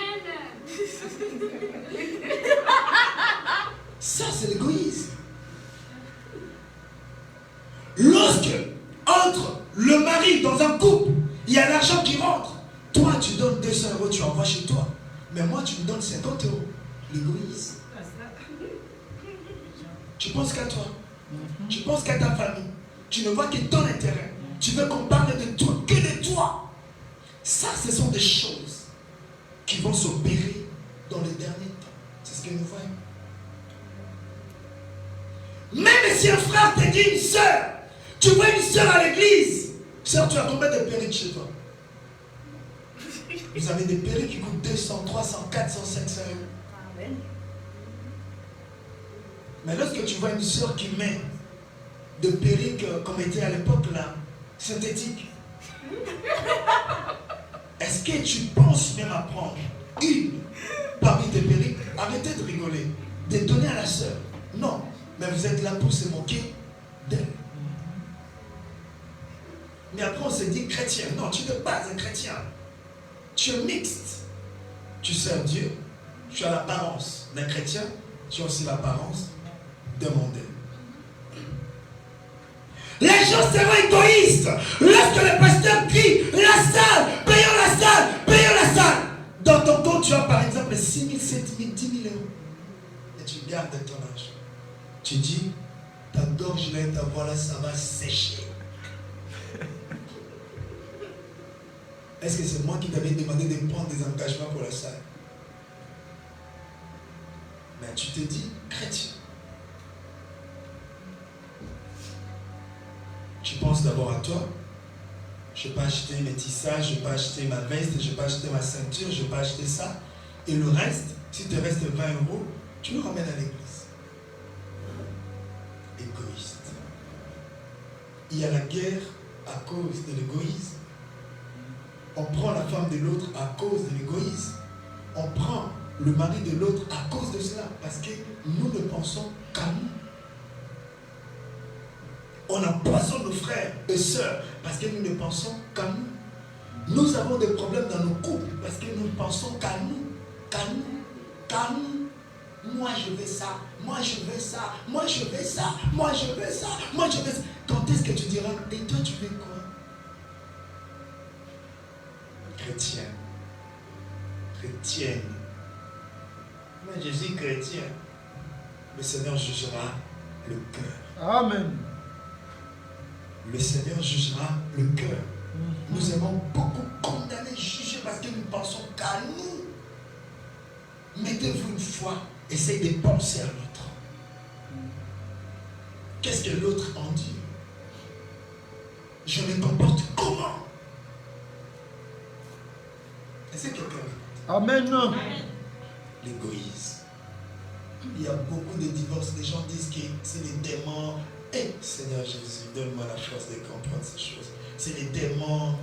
Ça, c'est l'égoïsme. Lorsque, entre le mari dans un couple, il y a l'argent qui rentre, toi, tu donnes 200 €, tu envoies chez toi. Mais moi, tu me donnes 50 €. L'égoïsme. Tu penses qu'à toi. Tu penses qu'à ta famille. Tu ne vois que ton intérêt. Tu veux qu'on parle de toi, que de toi. Ça, ce sont des choses qui vont s'opérer dans les derniers temps. C'est ce que nous voyons. Même si un frère te dit une soeur, tu vois une soeur à l'église, soeur, tu as combien de perruques chez toi? Vous avez des perruques qui coûtent 200, 300, 400, 500 €. Mais lorsque tu vois une soeur qui met de perruques comme était à l'époque là, synthétique, est-ce que tu penses même à prendre une parmi tes perruques? Arrêtez de rigoler, de donner à la soeur. Non, mais vous êtes là pour se moquer d'elle. Mais après on se dit chrétien. Non, tu n'es pas un chrétien. Tu es mixte. Tu sers Dieu, tu as l'apparence d'un chrétien, tu as aussi l'apparence d'un mondain. Les gens seront égoïstes lorsque le pasteur crie la salle, payons la salle. Dans ton compte, tu as par exemple 6 000, 7 000, 10 000 euros. Et tu gardes ton argent. Tu dis, ta gorge là et ta voix là, ça va sécher. Est-ce que c'est moi qui t'avais demandé de prendre des engagements pour la salle? Mais tu te dis chrétien. Tu penses d'abord à toi. Je ne vais pas acheter mes tissages, je ne vais pas acheter ma veste, je ne vais pas acheter ma ceinture, je ne vais pas acheter ça. Et le reste, si te reste 20 euros, tu le ramènes à l'église. Égoïste. Il y a la guerre à cause de l'égoïsme. On prend la femme de l'autre à cause de l'égoïsme. On prend le mari de l'autre à cause de cela. Parce que nous ne pensons qu'à nous. On empoisonne nos frères et sœurs parce que nous ne pensons qu'à nous. Nous avons des problèmes dans nos couples parce que nous ne pensons qu'à nous. Qu'à nous. Qu'à nous. Moi je veux ça. Moi je veux ça. Moi je veux ça. Moi je veux ça. Moi je veux ça. Quand est-ce que tu diras, et toi tu veux quoi? Chrétien. Chrétienne. Moi je suis chrétien. Le Seigneur jugera le cœur. Amen. Le Seigneur jugera le cœur. Nous avons beaucoup condamné, jugé parce que nous pensons qu'à nous. Mettez-vous une fois, essayez de penser à l'autre. Qu'est-ce que l'autre en dit? Je me comporte comment? Est-ce que quelqu'un? Amen. L'égoïsme. Il y a beaucoup de divorces. Les gens disent que c'est les démons. Eh, Seigneur Jésus, donne-moi la force de comprendre ces choses. C'est les démons,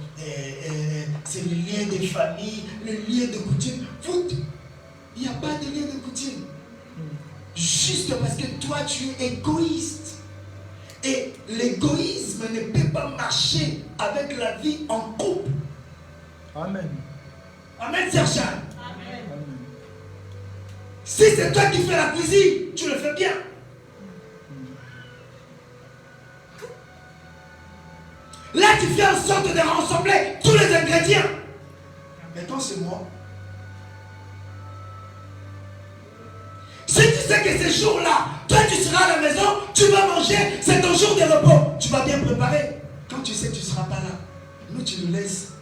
c'est le lien des familles, le lien de coutume. Il n'y a pas de lien de coutume. Juste parce que toi, tu es égoïste. Et l'égoïsme ne peut pas marcher avec la vie en couple. Amen. Amen, Serge. Amen. Si c'est toi qui fais la cuisine, tu le fais bien. Là, tu fais en sorte de rassembler tous les ingrédients. Mais quand c'est moi, si tu sais que ces jours-là, toi tu seras à la maison, tu vas manger, c'est ton jour de repos, tu vas bien préparer. Quand tu sais que tu ne seras pas là, nous tu nous laisses.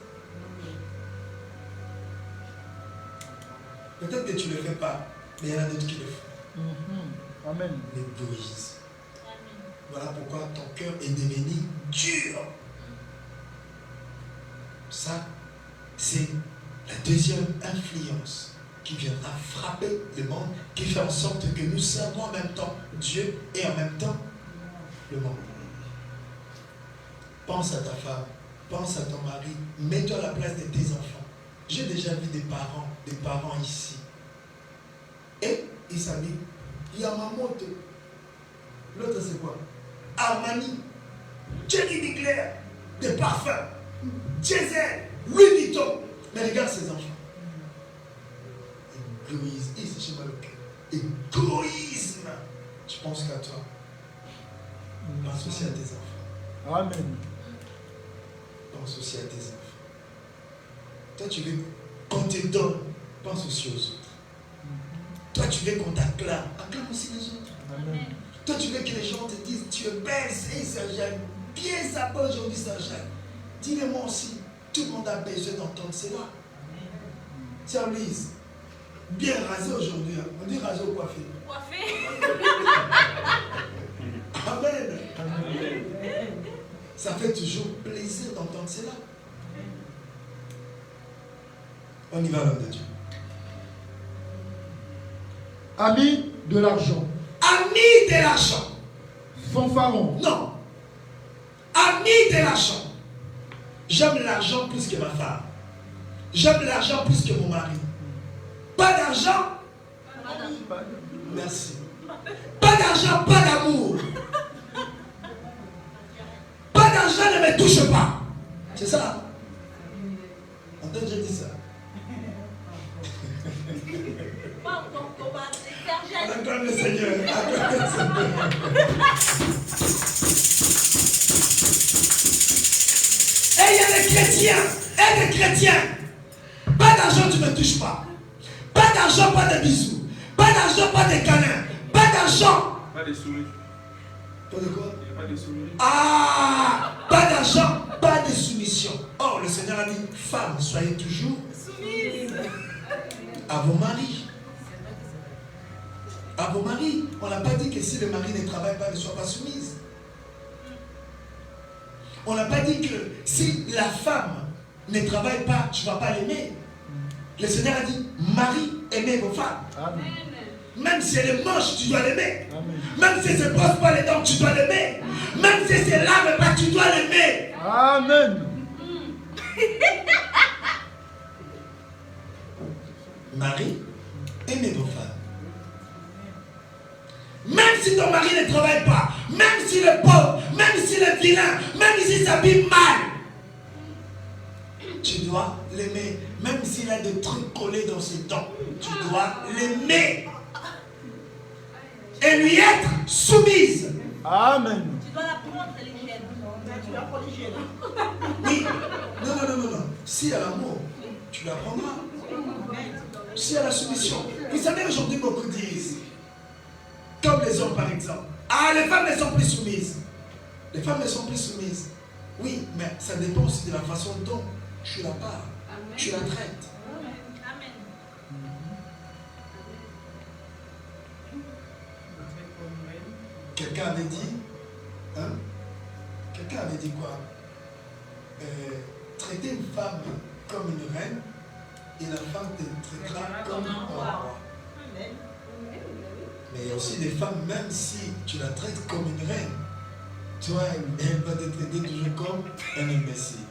Peut-être que tu ne le fais pas, mais il y en a d'autres qui le font. Amen. L'égoïsme. Voilà pourquoi ton cœur est devenu dur. Ça, c'est la deuxième influence qui viendra frapper le monde, qui fait en sorte que nous servons en même temps Dieu et en même temps le monde. Pense à ta femme, pense à ton mari, mets-toi à la place de tes enfants. J'ai déjà vu des parents ici. Et ils s'habillent. Yamamoto. L'autre c'est quoi? Armani, Jenny Niclair, des parfums, Diesel, Louis Vuitton. Mais regarde ces enfants. Égoïsme. C'est chez moi le cœur. Égoïsme. Je pense qu'à toi. Pense aussi à tes enfants. Amen. Pense aussi à tes enfants. Toi, tu veux qu'on te donne. Pense aussi aux autres. Toi, tu veux qu'on t'acclame. Acclame aussi les autres. Amen. Toi, tu veux que les gens te disent, tu es belle, c'est Saint-Jacques. Bien sapé aujourd'hui, Saint-Jacques. Dis-le-moi aussi. Tout le monde a besoin d'entendre cela. Tiens, Lise. Bien rasé aujourd'hui. On dit rasé ou coiffé? Coiffé. Amen. Ça fait toujours plaisir d'entendre cela. On y va, l'homme de Dieu. Ami de l'argent. Ami de l'argent. Fanfaron. Non. Ami de l'argent. J'aime l'argent plus que ma femme. J'aime l'argent plus que mon mari. Pas d'argent. Merci. Pas d'argent, pas d'amour. Pas d'argent, ne me touche pas. C'est ça. On t'a déjà dit ça. Acclame le Seigneur. Acclame le Seigneur. Et il y a des chrétiens. Et des chrétiens. Pas d'argent, tu ne me touches pas. Pas d'argent, pas de bisous. Pas d'argent, pas de câlins. Pas d'argent. Pas de souris. Pas de quoi? Il n'y a pas de souris. Ah, pas d'argent, pas de soumission. Or, le Seigneur a dit, femmes, soyez toujours Soumise. à vos maris. À vos maris. On n'a pas dit que si le mari ne travaille pas, ne soit pas soumise. On n'a pas dit que si la femme ne travaille pas, tu ne vas pas l'aimer. Le Seigneur a dit, mari, aimez vos femmes. Amen. Même si elle est moche, tu dois l'aimer. Amen. Même si elle ne se brosse pas les dents, tu dois l'aimer. Même si elle ne se lave pas, tu dois l'aimer. Amen. Marie, aimez vos femmes. Même si ton mari ne travaille pas, même s'il est pauvre, même s'il est vilain, même s'il s'habille mal, tu dois l'aimer. Même s'il a des trucs collés dans ses dents, tu dois l'aimer. Et lui être soumise. Amen. Tu dois la prendre l'hygiène. Tu dois prendre l'hygiène. Oui. Non. Si elle a l'amour, tu la prendras. Si elle a la soumission. Vous savez, aujourd'hui, beaucoup disent, comme les hommes par exemple, ah, les femmes ne sont plus soumises. Les femmes ne sont plus soumises. Oui, mais ça dépend aussi de la façon dont tu la parles, tu la traites. Amen. Quelqu'un avait dit, quelqu'un avait dit quoi? Traiter une femme comme une reine et la femme te traitera comme un roi. Amen. Mais il y a aussi des femmes, même si tu la traites comme une reine, toi, elle va te traiter toujours comme un imbécile.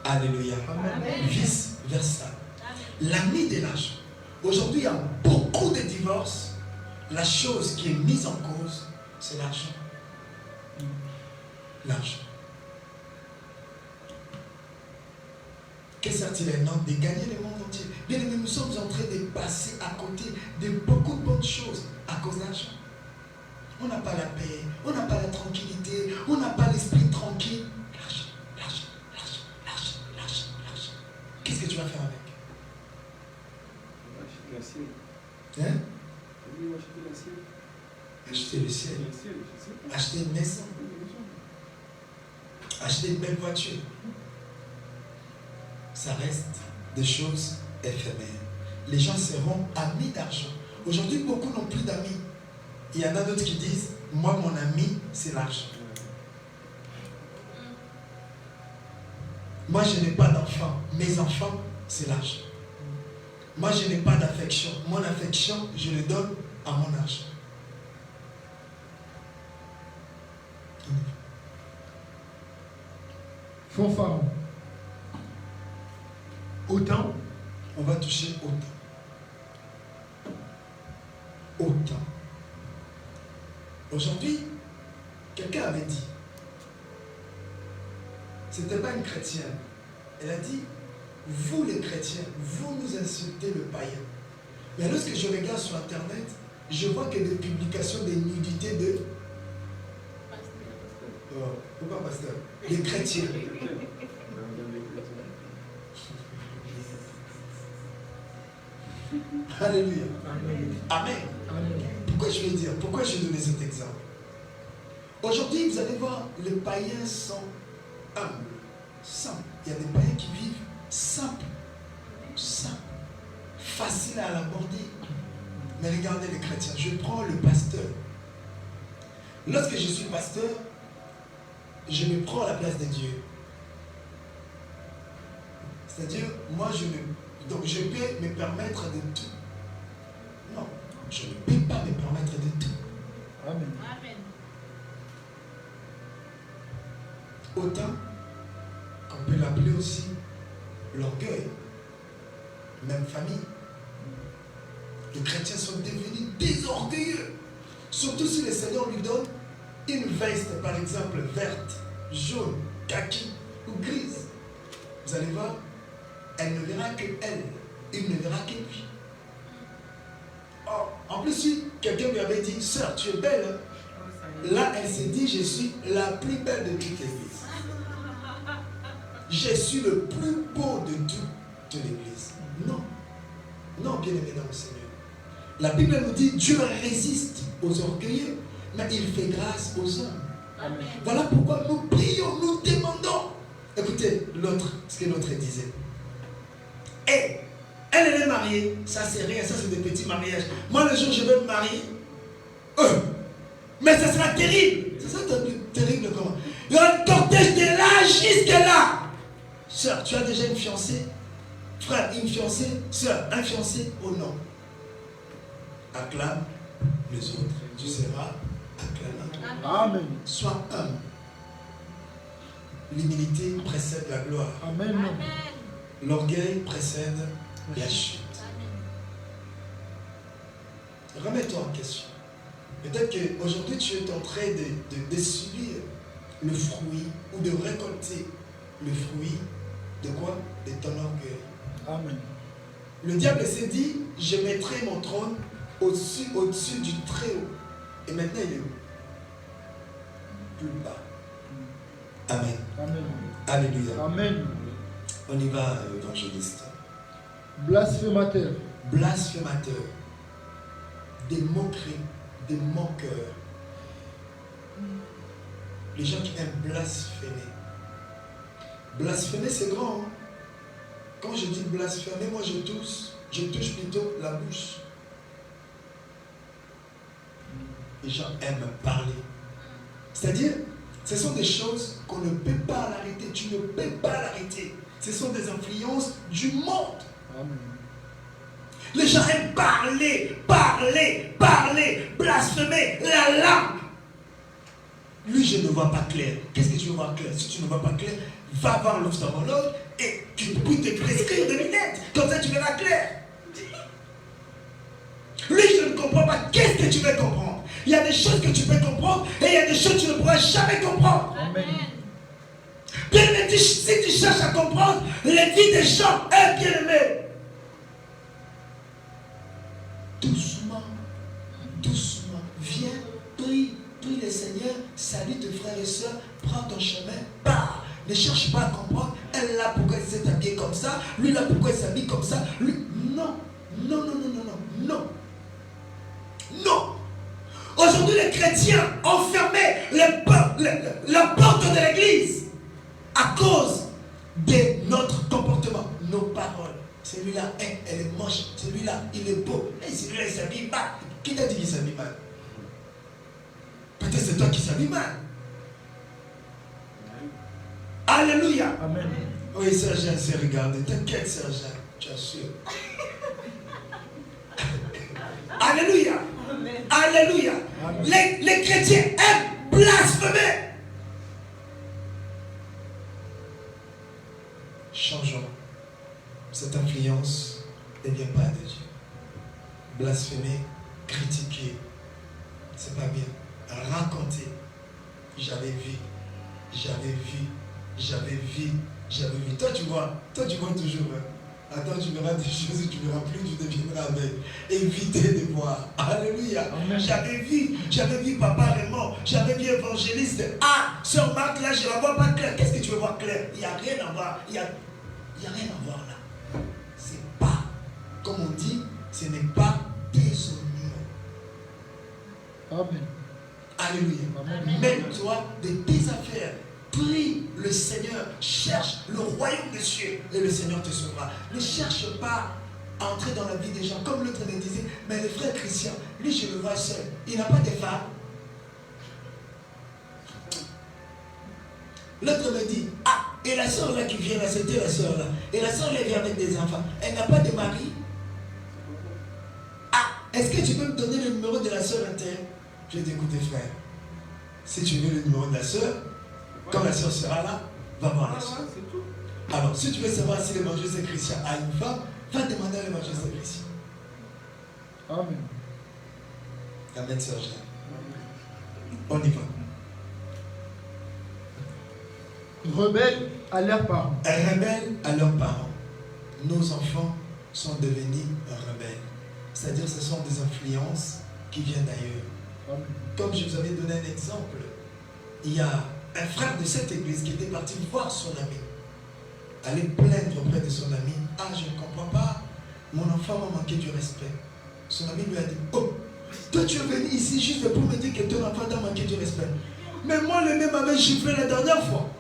Alléluia. Amen. Vice versa. L'ami de l'argent. Aujourd'hui, il y a beaucoup de divorces. La chose qui est mise en cause, c'est l'argent. L'argent. Que sert-il un homme de gagner le monde entier? Bien aimé, nous sommes en train de passer à côté de beaucoup de bonnes choses à cause de l'argent. On n'a pas la paix, on n'a pas la tranquillité, on n'a pas l'esprit tranquille. L'argent. Qu'est-ce que tu vas faire avec? Acheter la ciel. Hein? Oui, acheter la ciel. Acheter le ciel. La ciel, je sais pas. Acheter une maison. Acheter une belle voiture. Ça reste des choses éphémères. Les gens seront amis d'argent. Aujourd'hui, beaucoup n'ont plus d'amis. Il y en a d'autres qui disent, moi, mon ami, c'est l'argent. Moi, je n'ai pas d'enfants. Mes enfants, c'est l'argent. Moi, je n'ai pas d'affection. Mon affection, je le donne à mon argent. Fanfaron. Autant. On va toucher autant. Autant. Aujourd'hui, quelqu'un avait dit, c'était pas une chrétienne, elle a dit, vous les chrétiens, vous nous insultez le païen. Mais lorsque je regarde sur internet, je vois que des publications de nudité de... Pourquoi pasteur? Les chrétiens. Alléluia. Amen. Amen. Amen. Pourquoi je vais dire? Pourquoi je vais donner cet exemple? Aujourd'hui, vous allez voir, les païens sont humbles, simples. Il y a des païens qui vivent simples, faciles à l'aborder. Mais regardez les chrétiens. Je prends le pasteur. Lorsque je suis pasteur, je me prends à la place de Dieu. C'est-à-dire, moi, donc je peux me permettre de tout. Non, je ne peux pas me permettre de tout. Amen. Amen. Autant qu'on peut l'appeler aussi l'orgueil. Même famille. Les chrétiens sont devenus des orgueilleux. Surtout si le Seigneur lui donne une veste, par exemple, verte, jaune, kaki ou grise. Vous allez voir, elle ne verra que elle. Il ne verra que lui. plus, si quelqu'un lui avait dit, sœur, tu es belle, hein? Là, elle s'est dit, je suis la plus belle de toute l'église. Je suis le plus beau de toute l'église. Non. Non, bien aimé dans le Seigneur. La Bible nous dit, Dieu résiste aux orgueilleux, mais il fait grâce aux hommes. Amen. Voilà pourquoi nous prions, nous demandons. Écoutez, l'autre, ce que l'autre disait. Et elle est mariée, ça c'est rien, ça c'est des petits mariages. Moi le jour où je vais me marier, mais ça sera terrible. C'est ça terrible comment? Il y a un cortège de là jusqu'à là. Sœur, tu as déjà une fiancée? Frère, une fiancée? Sœur, un fiancé? Oh non. Acclame les autres. Tu seras acclamé. Amen. Sois humble. L'humilité précède la gloire. Amen. Amen. L'orgueil précède la chute. Remets-toi en question. Peut-être qu'aujourd'hui tu es en train de subir le fruit ou de récolter le fruit de quoi? De ton orgueil. Amen. Le diable s'est dit, je mettrai mon trône au-dessus du Très-Haut. Et maintenant il est où? Plus bas. Amen. Amen. Alléluia. Amen. On y va, évangéliste. Blasphémateur. Blasphémateur. Des moqueries, des moqueurs. Les gens qui aiment blasphémer. Blasphémer, c'est grand. Hein? Quand je dis blasphémer, moi je touche plutôt la bouche. Les gens aiment parler. C'est-à-dire, ce sont des choses qu'on ne peut pas l'arrêter. Tu ne peux pas l'arrêter. Ce sont des influences du monde. Amen. Les gens aiment parler, blasphémer, la langue. Lui, je ne vois pas clair. Qu'est-ce que tu veux voir clair? Si tu ne vois pas clair, va voir l'ophtalmologue et tu peux te prescrire des lunettes. Comme ça, tu verras clair. Lui, je ne comprends pas. Qu'est-ce que tu veux comprendre? Il y a des choses que tu peux comprendre et il y a des choses que tu ne pourras jamais comprendre. Amen. Bien aimé, si tu cherches à comprendre les vies des gens, bien aimé, doucement, doucement, viens, prie le Seigneur, salue tes frères et soeurs, prends ton chemin, pars. Ne cherche pas à comprendre, elle là pourquoi elle s'est habillée comme ça, lui là pourquoi il s'habille comme ça, lui, non, non, non, non, non, non, non, non. Aujourd'hui, les chrétiens ont fermé la porte de l'église à cause de notre comportement, nos paroles. Celui-là, elle est moche. Celui-là, il est beau. Et celui-là, il s'habille mal. Qui t'a dit qu'il s'habille mal? Peut-être c'est toi qui s'habille mal. Alléluia. Amen. Oui, Sœur Jeanne s'est regardée. T'inquiète, Sœur Jeanne. Tu assures. Alléluia. Amen. Alléluia. Amen. Les chrétiens aiment blasphémer. Changeons. Cette influence ne vient pas de Dieu. Blasphémer, critiquer, c'est pas bien. Raconter, j'avais vu. Toi tu vois toujours. Hein? Attends, tu verras des choses, tu verras plus, tu deviendras avec. Évitez de voir. Alléluia. Amen. J'avais vu Papa Raymond, j'avais vu évangéliste. Ah, Sœur Marthe, là, je ne la vois pas claire. Qu'est-ce que tu veux voir clair? Il n'y a rien à voir. Il n'y a rien à voir là. C'est pas, comme on dit, ce n'est pas déshonneur. Amen. Alléluia. Amen. Mets-toi de tes affaires. Prie le Seigneur. Cherche le royaume des cieux et le Seigneur te sauvera. Ne cherche pas à entrer dans la vie des gens. Comme l'autre me disait, mais le frère Christian, lui je le vois seul. Il n'a pas de femme. L'autre me dit, ah, et la soeur là qui vient là, c'était la soeur là. Et la soeur là vient avec des enfants. Elle n'a pas de mari. Ah, est-ce que tu peux me donner le numéro de la soeur interne? Je vais t'écouter frère. Si tu veux le numéro de la soeur, quand la soeur sera là, va voir la soeur. Alors, si tu veux savoir si l'évangéliste Christian a une femme, va demander à l'évangéliste Christian. Amen. Amen, sœur Jeanne. On y va. Rebelles à leurs parents. Rebelles à leurs parents. Nos enfants sont devenus rebelles. C'est-à-dire ce sont des influences qui viennent d'ailleurs. Amen. Comme je vous avais donné un exemple, il y a un frère de cette église qui était parti voir son ami. Aller plaindre auprès de son ami. Ah, je ne comprends pas, mon enfant m'a manqué du respect. Son ami lui a dit, oh, toi tu es venu ici juste pour me dire que ton enfant t'a manqué du respect. Mais moi le même m'avait giflé la dernière fois.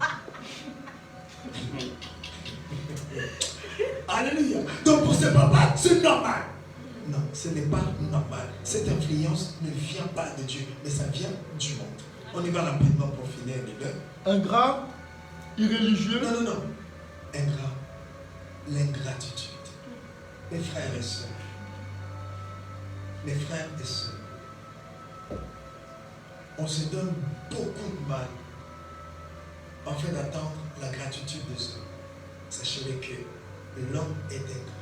Alléluia. Donc pour ce papa, c'est normal. Non, ce n'est pas normal. Cette influence ne vient pas de Dieu, mais ça vient du monde. On y va rapidement pour finir les deux. Ingrat, irréligieux. Non, non, non. Ingrat. L'ingratitude. Mes frères et sœurs. Mes frères et sœurs. On se donne beaucoup de mal en fait d'attendre la gratitude des hommes. Sachez que l'homme est ingrat.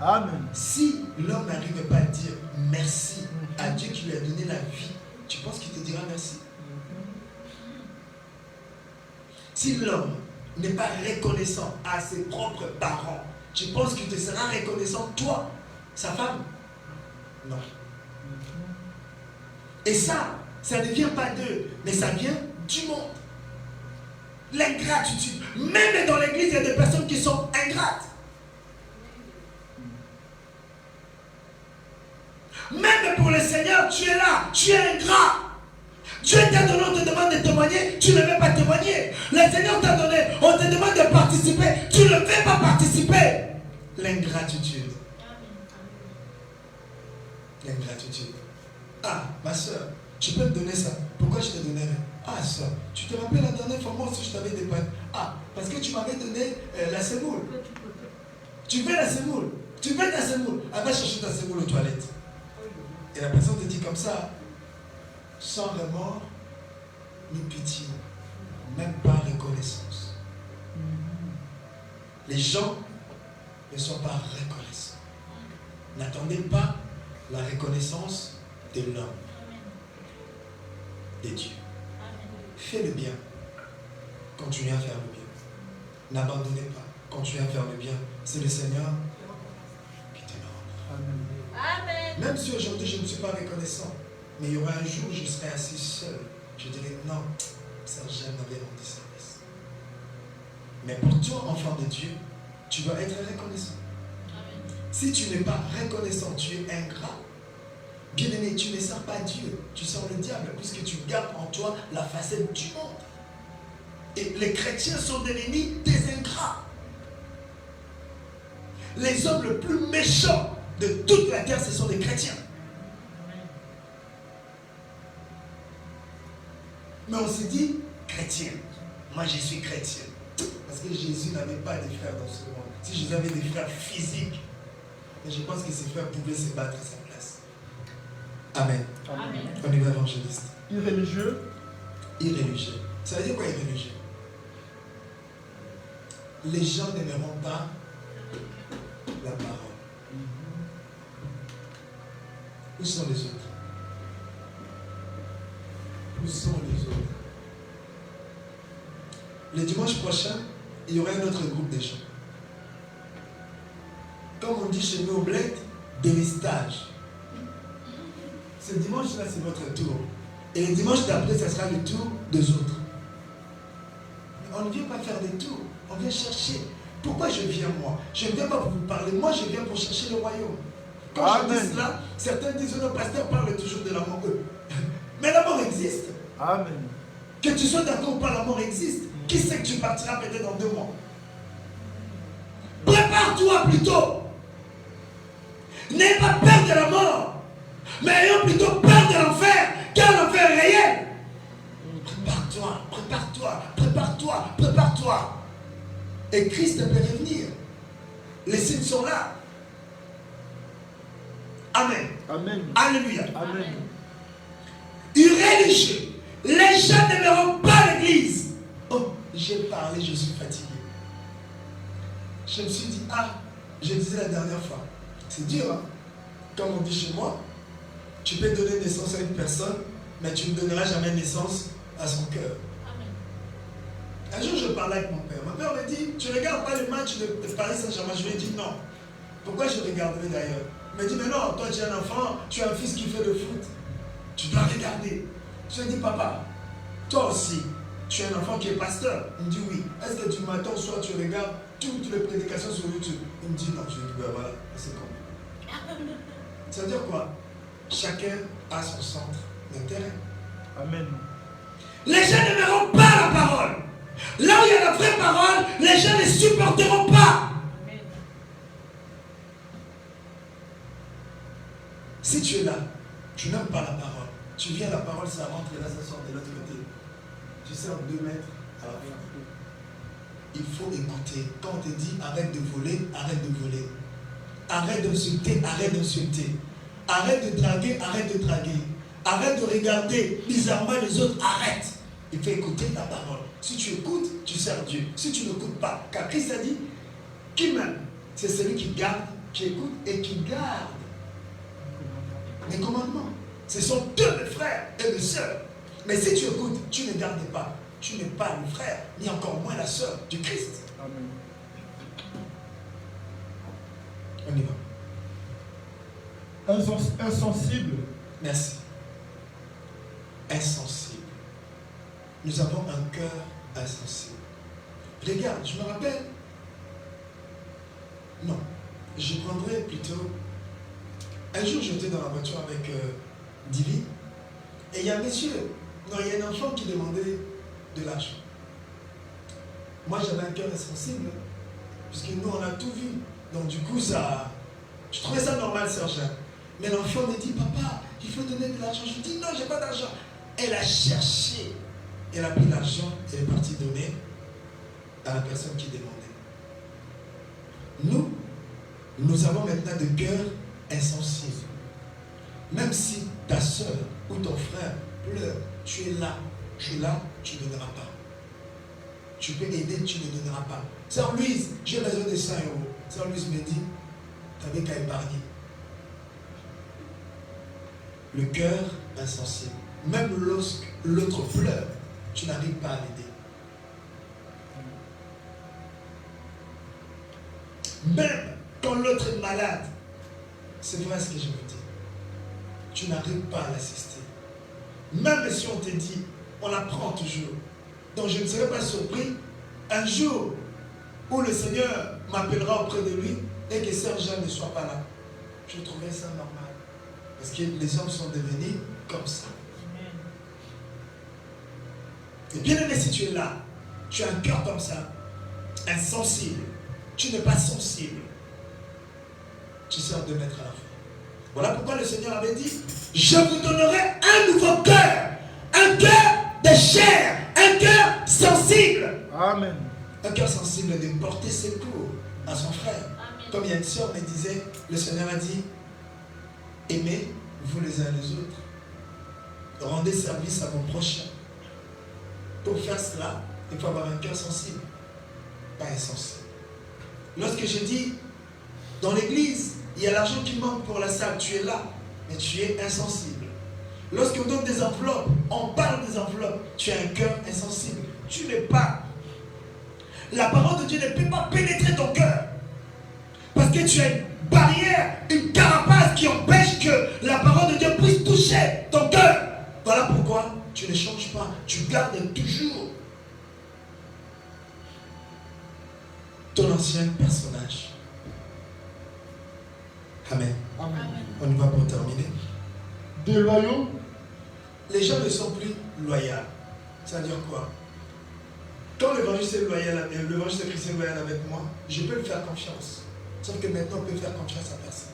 Amen. Si l'homme n'arrive pas à dire merci à Dieu qui lui a donné la vie, tu penses qu'il te dira merci? Si l'homme n'est pas reconnaissant à ses propres parents, tu penses qu'il te sera reconnaissant, toi, sa femme? Non. Et ça ne vient pas d'eux, mais ça vient du monde. L'ingratitude. Même dans l'église, il y a des personnes qui sont ingrates. Même pour le Seigneur, tu es là, tu es ingrat. Dieu t'a donné, on te demande de témoigner, tu ne veux pas témoigner. Le Seigneur t'a donné, on te demande de participer, tu ne veux pas participer. L'ingratitude. L'ingratitude. Ah, ma soeur, tu peux me donner ça. Pourquoi je te donnerai? Ah, soeur, tu te rappelles la dernière fois, moi aussi je t'avais dépanné. Ah, parce que tu m'avais donné la semoule. Tu veux la semoule? Tu veux ta semoule? Ah, va chercher ta semoule aux toilettes. Et la personne te dit comme ça, sans remords, ni pitié, même pas reconnaissance. Les gens ne sont pas reconnaissants. N'attendez pas la reconnaissance de l'homme, de Dieu. Fais le bien. Continuez à faire le bien. N'abandonnez pas. Continuez à faire le bien. C'est le Seigneur qui te le rendra. Amen. Même si aujourd'hui je ne suis pas reconnaissant, mais il y aura un jour où je serai assis seul. Je dirai non, ça j'aime m'avait rendu service. Mais pour toi, enfant de Dieu, tu dois être reconnaissant. Amen. Si tu n'es pas reconnaissant, tu es ingrat. Bien-aimé, tu ne sers pas Dieu, tu sers le diable, puisque tu gardes en toi la facette du monde. Et les chrétiens sont devenus des ingrats. Les hommes les plus méchants de toute la terre, ce sont les chrétiens. Mais on s'est dit, chrétien. Moi, je suis chrétien. Parce que Jésus n'avait pas de frères dans ce monde. Si Jésus avait des frères physiques, mais je pense que ses frères pouvaient se battre à sa place. Amen. Amen. On y va, évangéliste. Irréligieux. Irréligieux. Ça veut dire quoi, irréligieux? Les gens n'aimeront pas la parole. Où sont les autres? Où sont les autres? Le dimanche prochain, il y aura un autre groupe de gens. Comme on dit chez nous au bled, délistage. Ce dimanche-là, c'est votre tour. Et le dimanche d'après, ça sera le tour des autres. Mais on ne vient pas faire des tours. On vient chercher. Pourquoi je viens moi? Je ne viens pas pour vous parler. Moi, je viens pour chercher le royaume. Quand Amen. je dis cela, certains disent, nos pasteurs parlent toujours de la mort. Mais la mort existe. Amen. Que tu sois d'accord ou pas, la mort existe. Qui sait que tu partiras peut-être dans 2 mois? Prépare-toi plutôt. N'aie pas peur de la mort, mais ayons plutôt peur de l'enfer, car l'enfer est réel. Prépare-toi, prépare-toi, prépare-toi, prépare-toi. Et Christ peut revenir. Les signes sont là. Amen. Amen. Alléluia. Amen. Irréligieux. Les gens n'aimeront pas l'église. Oh, j'ai parlé, je suis fatigué. Je me suis dit, ah, je disais la dernière fois, c'est dur, hein? Comme on dit chez moi, tu peux donner naissance à une personne, mais tu ne donneras jamais naissance à son cœur. Un jour, je parlais avec mon père. Mon père me dit, tu ne regardes pas les matchs de Paris Saint-Germain? Je lui ai dit non. Pourquoi je regarderais d'ailleurs? Il me dit, mais non, toi tu es un enfant, tu as un fils qui fait le foot. Tu dois regarder. Je lui dis, papa, toi aussi, tu es un enfant qui est pasteur. Il me dit, oui. Est-ce que du matin au soir, tu regardes toutes les prédications sur YouTube? Il me dit, non. Je lui dis, ben voilà, c'est comme. Ça veut dire quoi? Chacun a son centre d'intérêt. Amen. Les gens n'aimeront pas la parole. Là où il y a la vraie parole, les gens ne supporteront pas. Amen. Si tu es là, tu n'aimes pas la parole. Tu viens à la parole, ça rentre et là, ça sort de l'autre côté. Tu sors 2 mètres à la fin. Il faut écouter. Quand on te dit arrête de voler, arrête de voler. Arrête d'insulter, arrête d'insulter. Arrête de draguer, arrête de draguer. Arrête de regarder bizarrement les autres, arrête. Il faut écouter la parole. Si tu écoutes, tu sers Dieu. Si tu n'écoutes pas, car Christ a dit, qui m'aime, c'est celui qui garde, qui écoute et qui garde les commandements. Ce sont eux mes frères et mes sœurs. Mais si tu écoutes, tu ne gardes pas. Tu n'es pas le frère, ni encore moins la sœur du Christ. Amen. On y va. Insensible. Merci. Insensible. Nous avons un cœur insensible. Regarde, je me rappelle. Non, je prendrais plutôt. Un jour, j'étais dans la voiture avec Divi. Et il y a un monsieur, non, il y a un enfant qui demandait de l'argent. Moi, j'avais un cœur insensible, puisque nous, on a tout vu. Donc, du coup, ça. Je trouvais ça normal, Sœur Jeanne. Mais l'enfant me dit, papa, il faut donner de l'argent. Je lui dis, non, j'ai pas d'argent. Elle a cherché. Elle a pris l'argent et elle est partie donner à la personne qui demandait. Nous avons maintenant de cœur insensible. Même si ta soeur ou ton frère pleure, tu es là, tu ne donneras pas. Tu peux aider, tu ne donneras pas. Sœur Louise, j'ai besoin de 100 €. Sœur Louise me dit, tu n'avais qu'à épargner. Le cœur insensible. Même lorsque l'autre pleure, tu n'arrives pas à l'aider. Même quand l'autre est malade, c'est vrai ce que je vous dis, tu n'arrives pas à l'assister. Même si on te dit, on apprend toujours. Donc je ne serai pas surpris un jour où le Seigneur m'appellera auprès de lui et que Sœur Jeanne ne soit pas là. Je trouverai ça normal. Parce que les hommes sont devenus comme ça. Et bien aimé, si tu es là, tu as un cœur comme ça, insensible, tu n'es pas sensible, tu sers 2 mètres à la fois. Voilà pourquoi le Seigneur avait dit, je vous donnerai un nouveau cœur, un cœur de chair, un cœur sensible. Amen. Un cœur sensible de porter secours à son frère. Amen. Comme il y a une sœur me disait, le Seigneur a dit, aimez-vous les uns les autres. Rendez service à vos prochains. Pour faire cela, il faut avoir un cœur sensible, pas insensible. Lorsque je dis, dans l'église, il y a l'argent qui manque pour la salle, tu es là, mais tu es insensible. Lorsqu'on donne des enveloppes, on parle des enveloppes, tu as un cœur insensible. Tu n'es pas. La parole de Dieu ne peut pas pénétrer ton cœur. Parce que tu as une barrière, une carapace qui empêche que la parole de Dieu puisse toucher ton cœur. Voilà pourquoi tu ne changes pas, tu gardes toujours ton ancien personnage. Amen. Amen. On y va pour terminer. Déloyaux. Les gens ne sont plus loyaux. Ça veut dire quoi? Quand l'évangile est loyal, l'évangile chrétien est loyal avec moi, je peux lui faire confiance. Sauf que maintenant, on peut faire confiance à personne.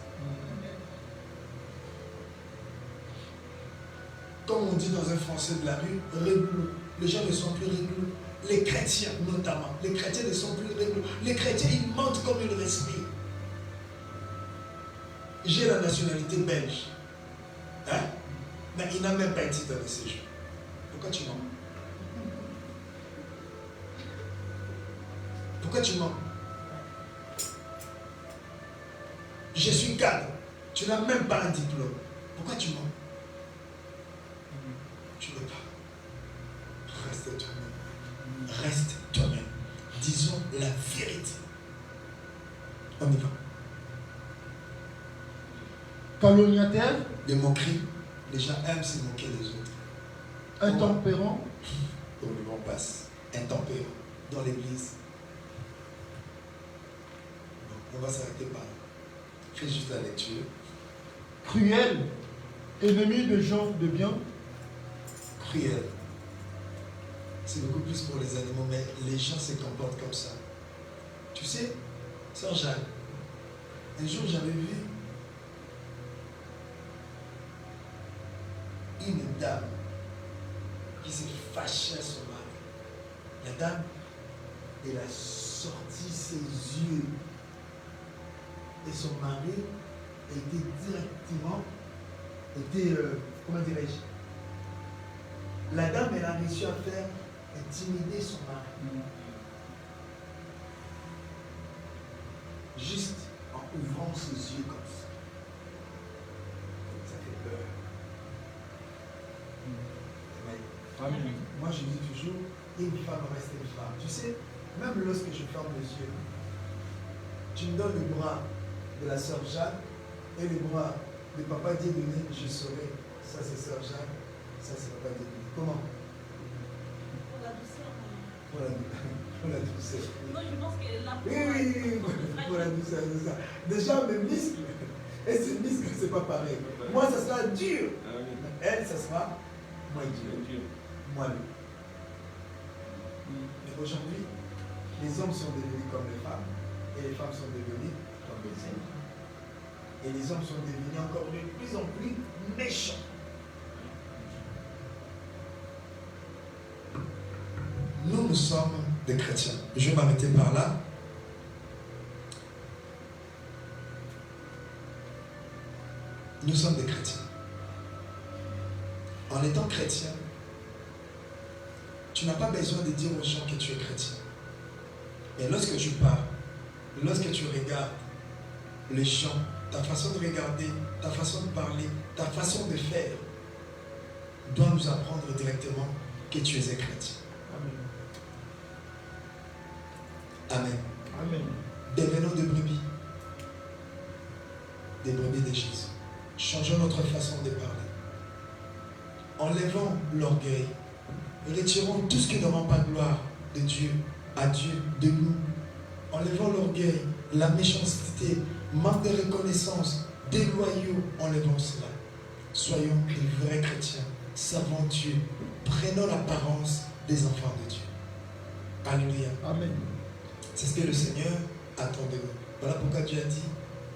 Comme on dit dans un français de la rue, rigoureux. Les gens ne sont plus rigoureux. Les chrétiens notamment. Les chrétiens ne sont plus rigoureux. Les chrétiens, ils mentent comme ils respirent. J'ai la nationalité belge. Hein? Mais il n'a même pas été dans le séjour. Pourquoi tu mens? Pourquoi tu mens? Je suis cadre. Tu n'as même pas un diplôme. Pourquoi tu mens? Tu n'es pas. Reste toi-même. Reste toi-même. Disons la vérité. On y va. calomniateur, de moquerie. Les gens aiment se moquer des autres. intempérant, Donc le vent passe. Intempérant dans l'église. On va s'arrêter par là. Fais juste la lecture. cruel, ennemi des gens de bien, Cruel. C'est beaucoup plus pour les animaux, mais les gens se comportent comme ça. Tu sais, Sœur Jeanne, un jour j'avais vu une dame qui s'est fâchée à son mari. La dame, elle a sorti ses yeux et son mari était directement, comment dirais-je, la dame, elle a réussi à faire intimider son mari. Juste en ouvrant ses yeux comme ça. Ça fait peur. Amen. Amen. Moi, je dis toujours, une femme reste une femme. Tu sais, même lorsque je ferme les yeux, tu me donnes le bras de la sœur Jeanne et le bras de papa Dieudonné, je saurai, ça c'est sœur Jeanne, ça c'est papa Dieudonné. Comment? Pour la douceur. Pour la douceur. Non, je pense que la Oui, pour la douceur, c'est ça. Déjà, mes muscles, et ces muscles, c'est pas pareil. Moi, ça sera dur. Elle, ça sera moins dur. Moelleux. Mais aujourd'hui, les hommes sont devenus comme les femmes, et les femmes sont devenues comme les hommes. Et les hommes sont devenus encore de plus en plus méchants. Nous sommes des chrétiens. Je vais m'arrêter par là. Nous sommes des chrétiens. En étant chrétien, tu n'as pas besoin de dire aux gens que tu es chrétien. Mais lorsque tu parles, lorsque tu regardes les gens, ta façon de regarder, ta façon de parler, ta façon de faire, doit nous apprendre directement que tu es un chrétien. Amen. Amen. Devenons des brebis de Jésus. Changeons notre façon de parler. Enlevons l'orgueil. Retirons tout ce qui ne rend pas gloire de Dieu, à Dieu, de nous. Enlevons l'orgueil, la méchanceté, manque de reconnaissance, déloyaux. Enlevons cela. Soyons les vrais chrétiens, servons Dieu, prenons l'apparence des enfants de Dieu. Alléluia. Amen. C'est ce que le Seigneur attend de nous. Voilà pourquoi Dieu a dit,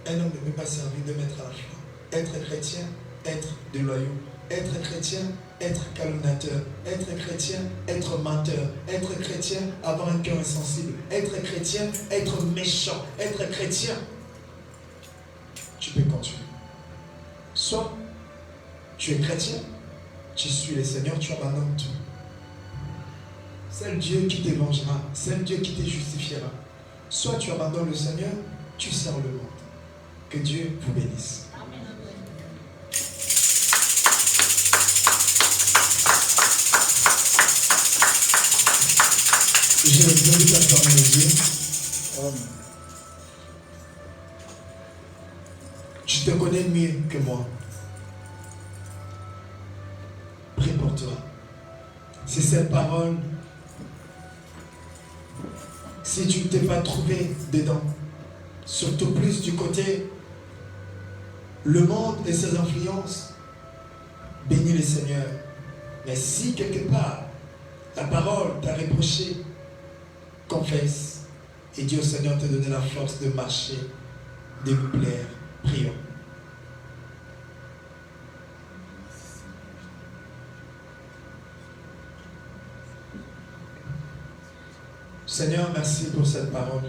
un homme ne peut pas servir deux maîtres à la fois. Être chrétien, être déloyaux. Être chrétien, être calomniateur. Être chrétien, être menteur. Être chrétien, avoir un cœur insensible. Être chrétien, être méchant. Être chrétien. Tu peux continuer. Soit tu es chrétien, tu suis le Seigneur, tu abandonnes tout. C'est le Dieu qui te vengera, c'est le Dieu qui te justifiera. Soit tu abandonnes le Seigneur, tu sers le monde. Que Dieu vous bénisse. Amen. Je vous invite à fermer les yeux. Tu te connais mieux que moi. Prie pour toi. C'est cette parole. Si tu ne t'es pas trouvé dedans, surtout plus du côté le monde et ses influences, bénis le Seigneur. Mais si quelque part la parole t'a reproché, confesse et dis au Seigneur de te donner la force de marcher, de lui plaire. Prions. Seigneur, merci pour cette parole.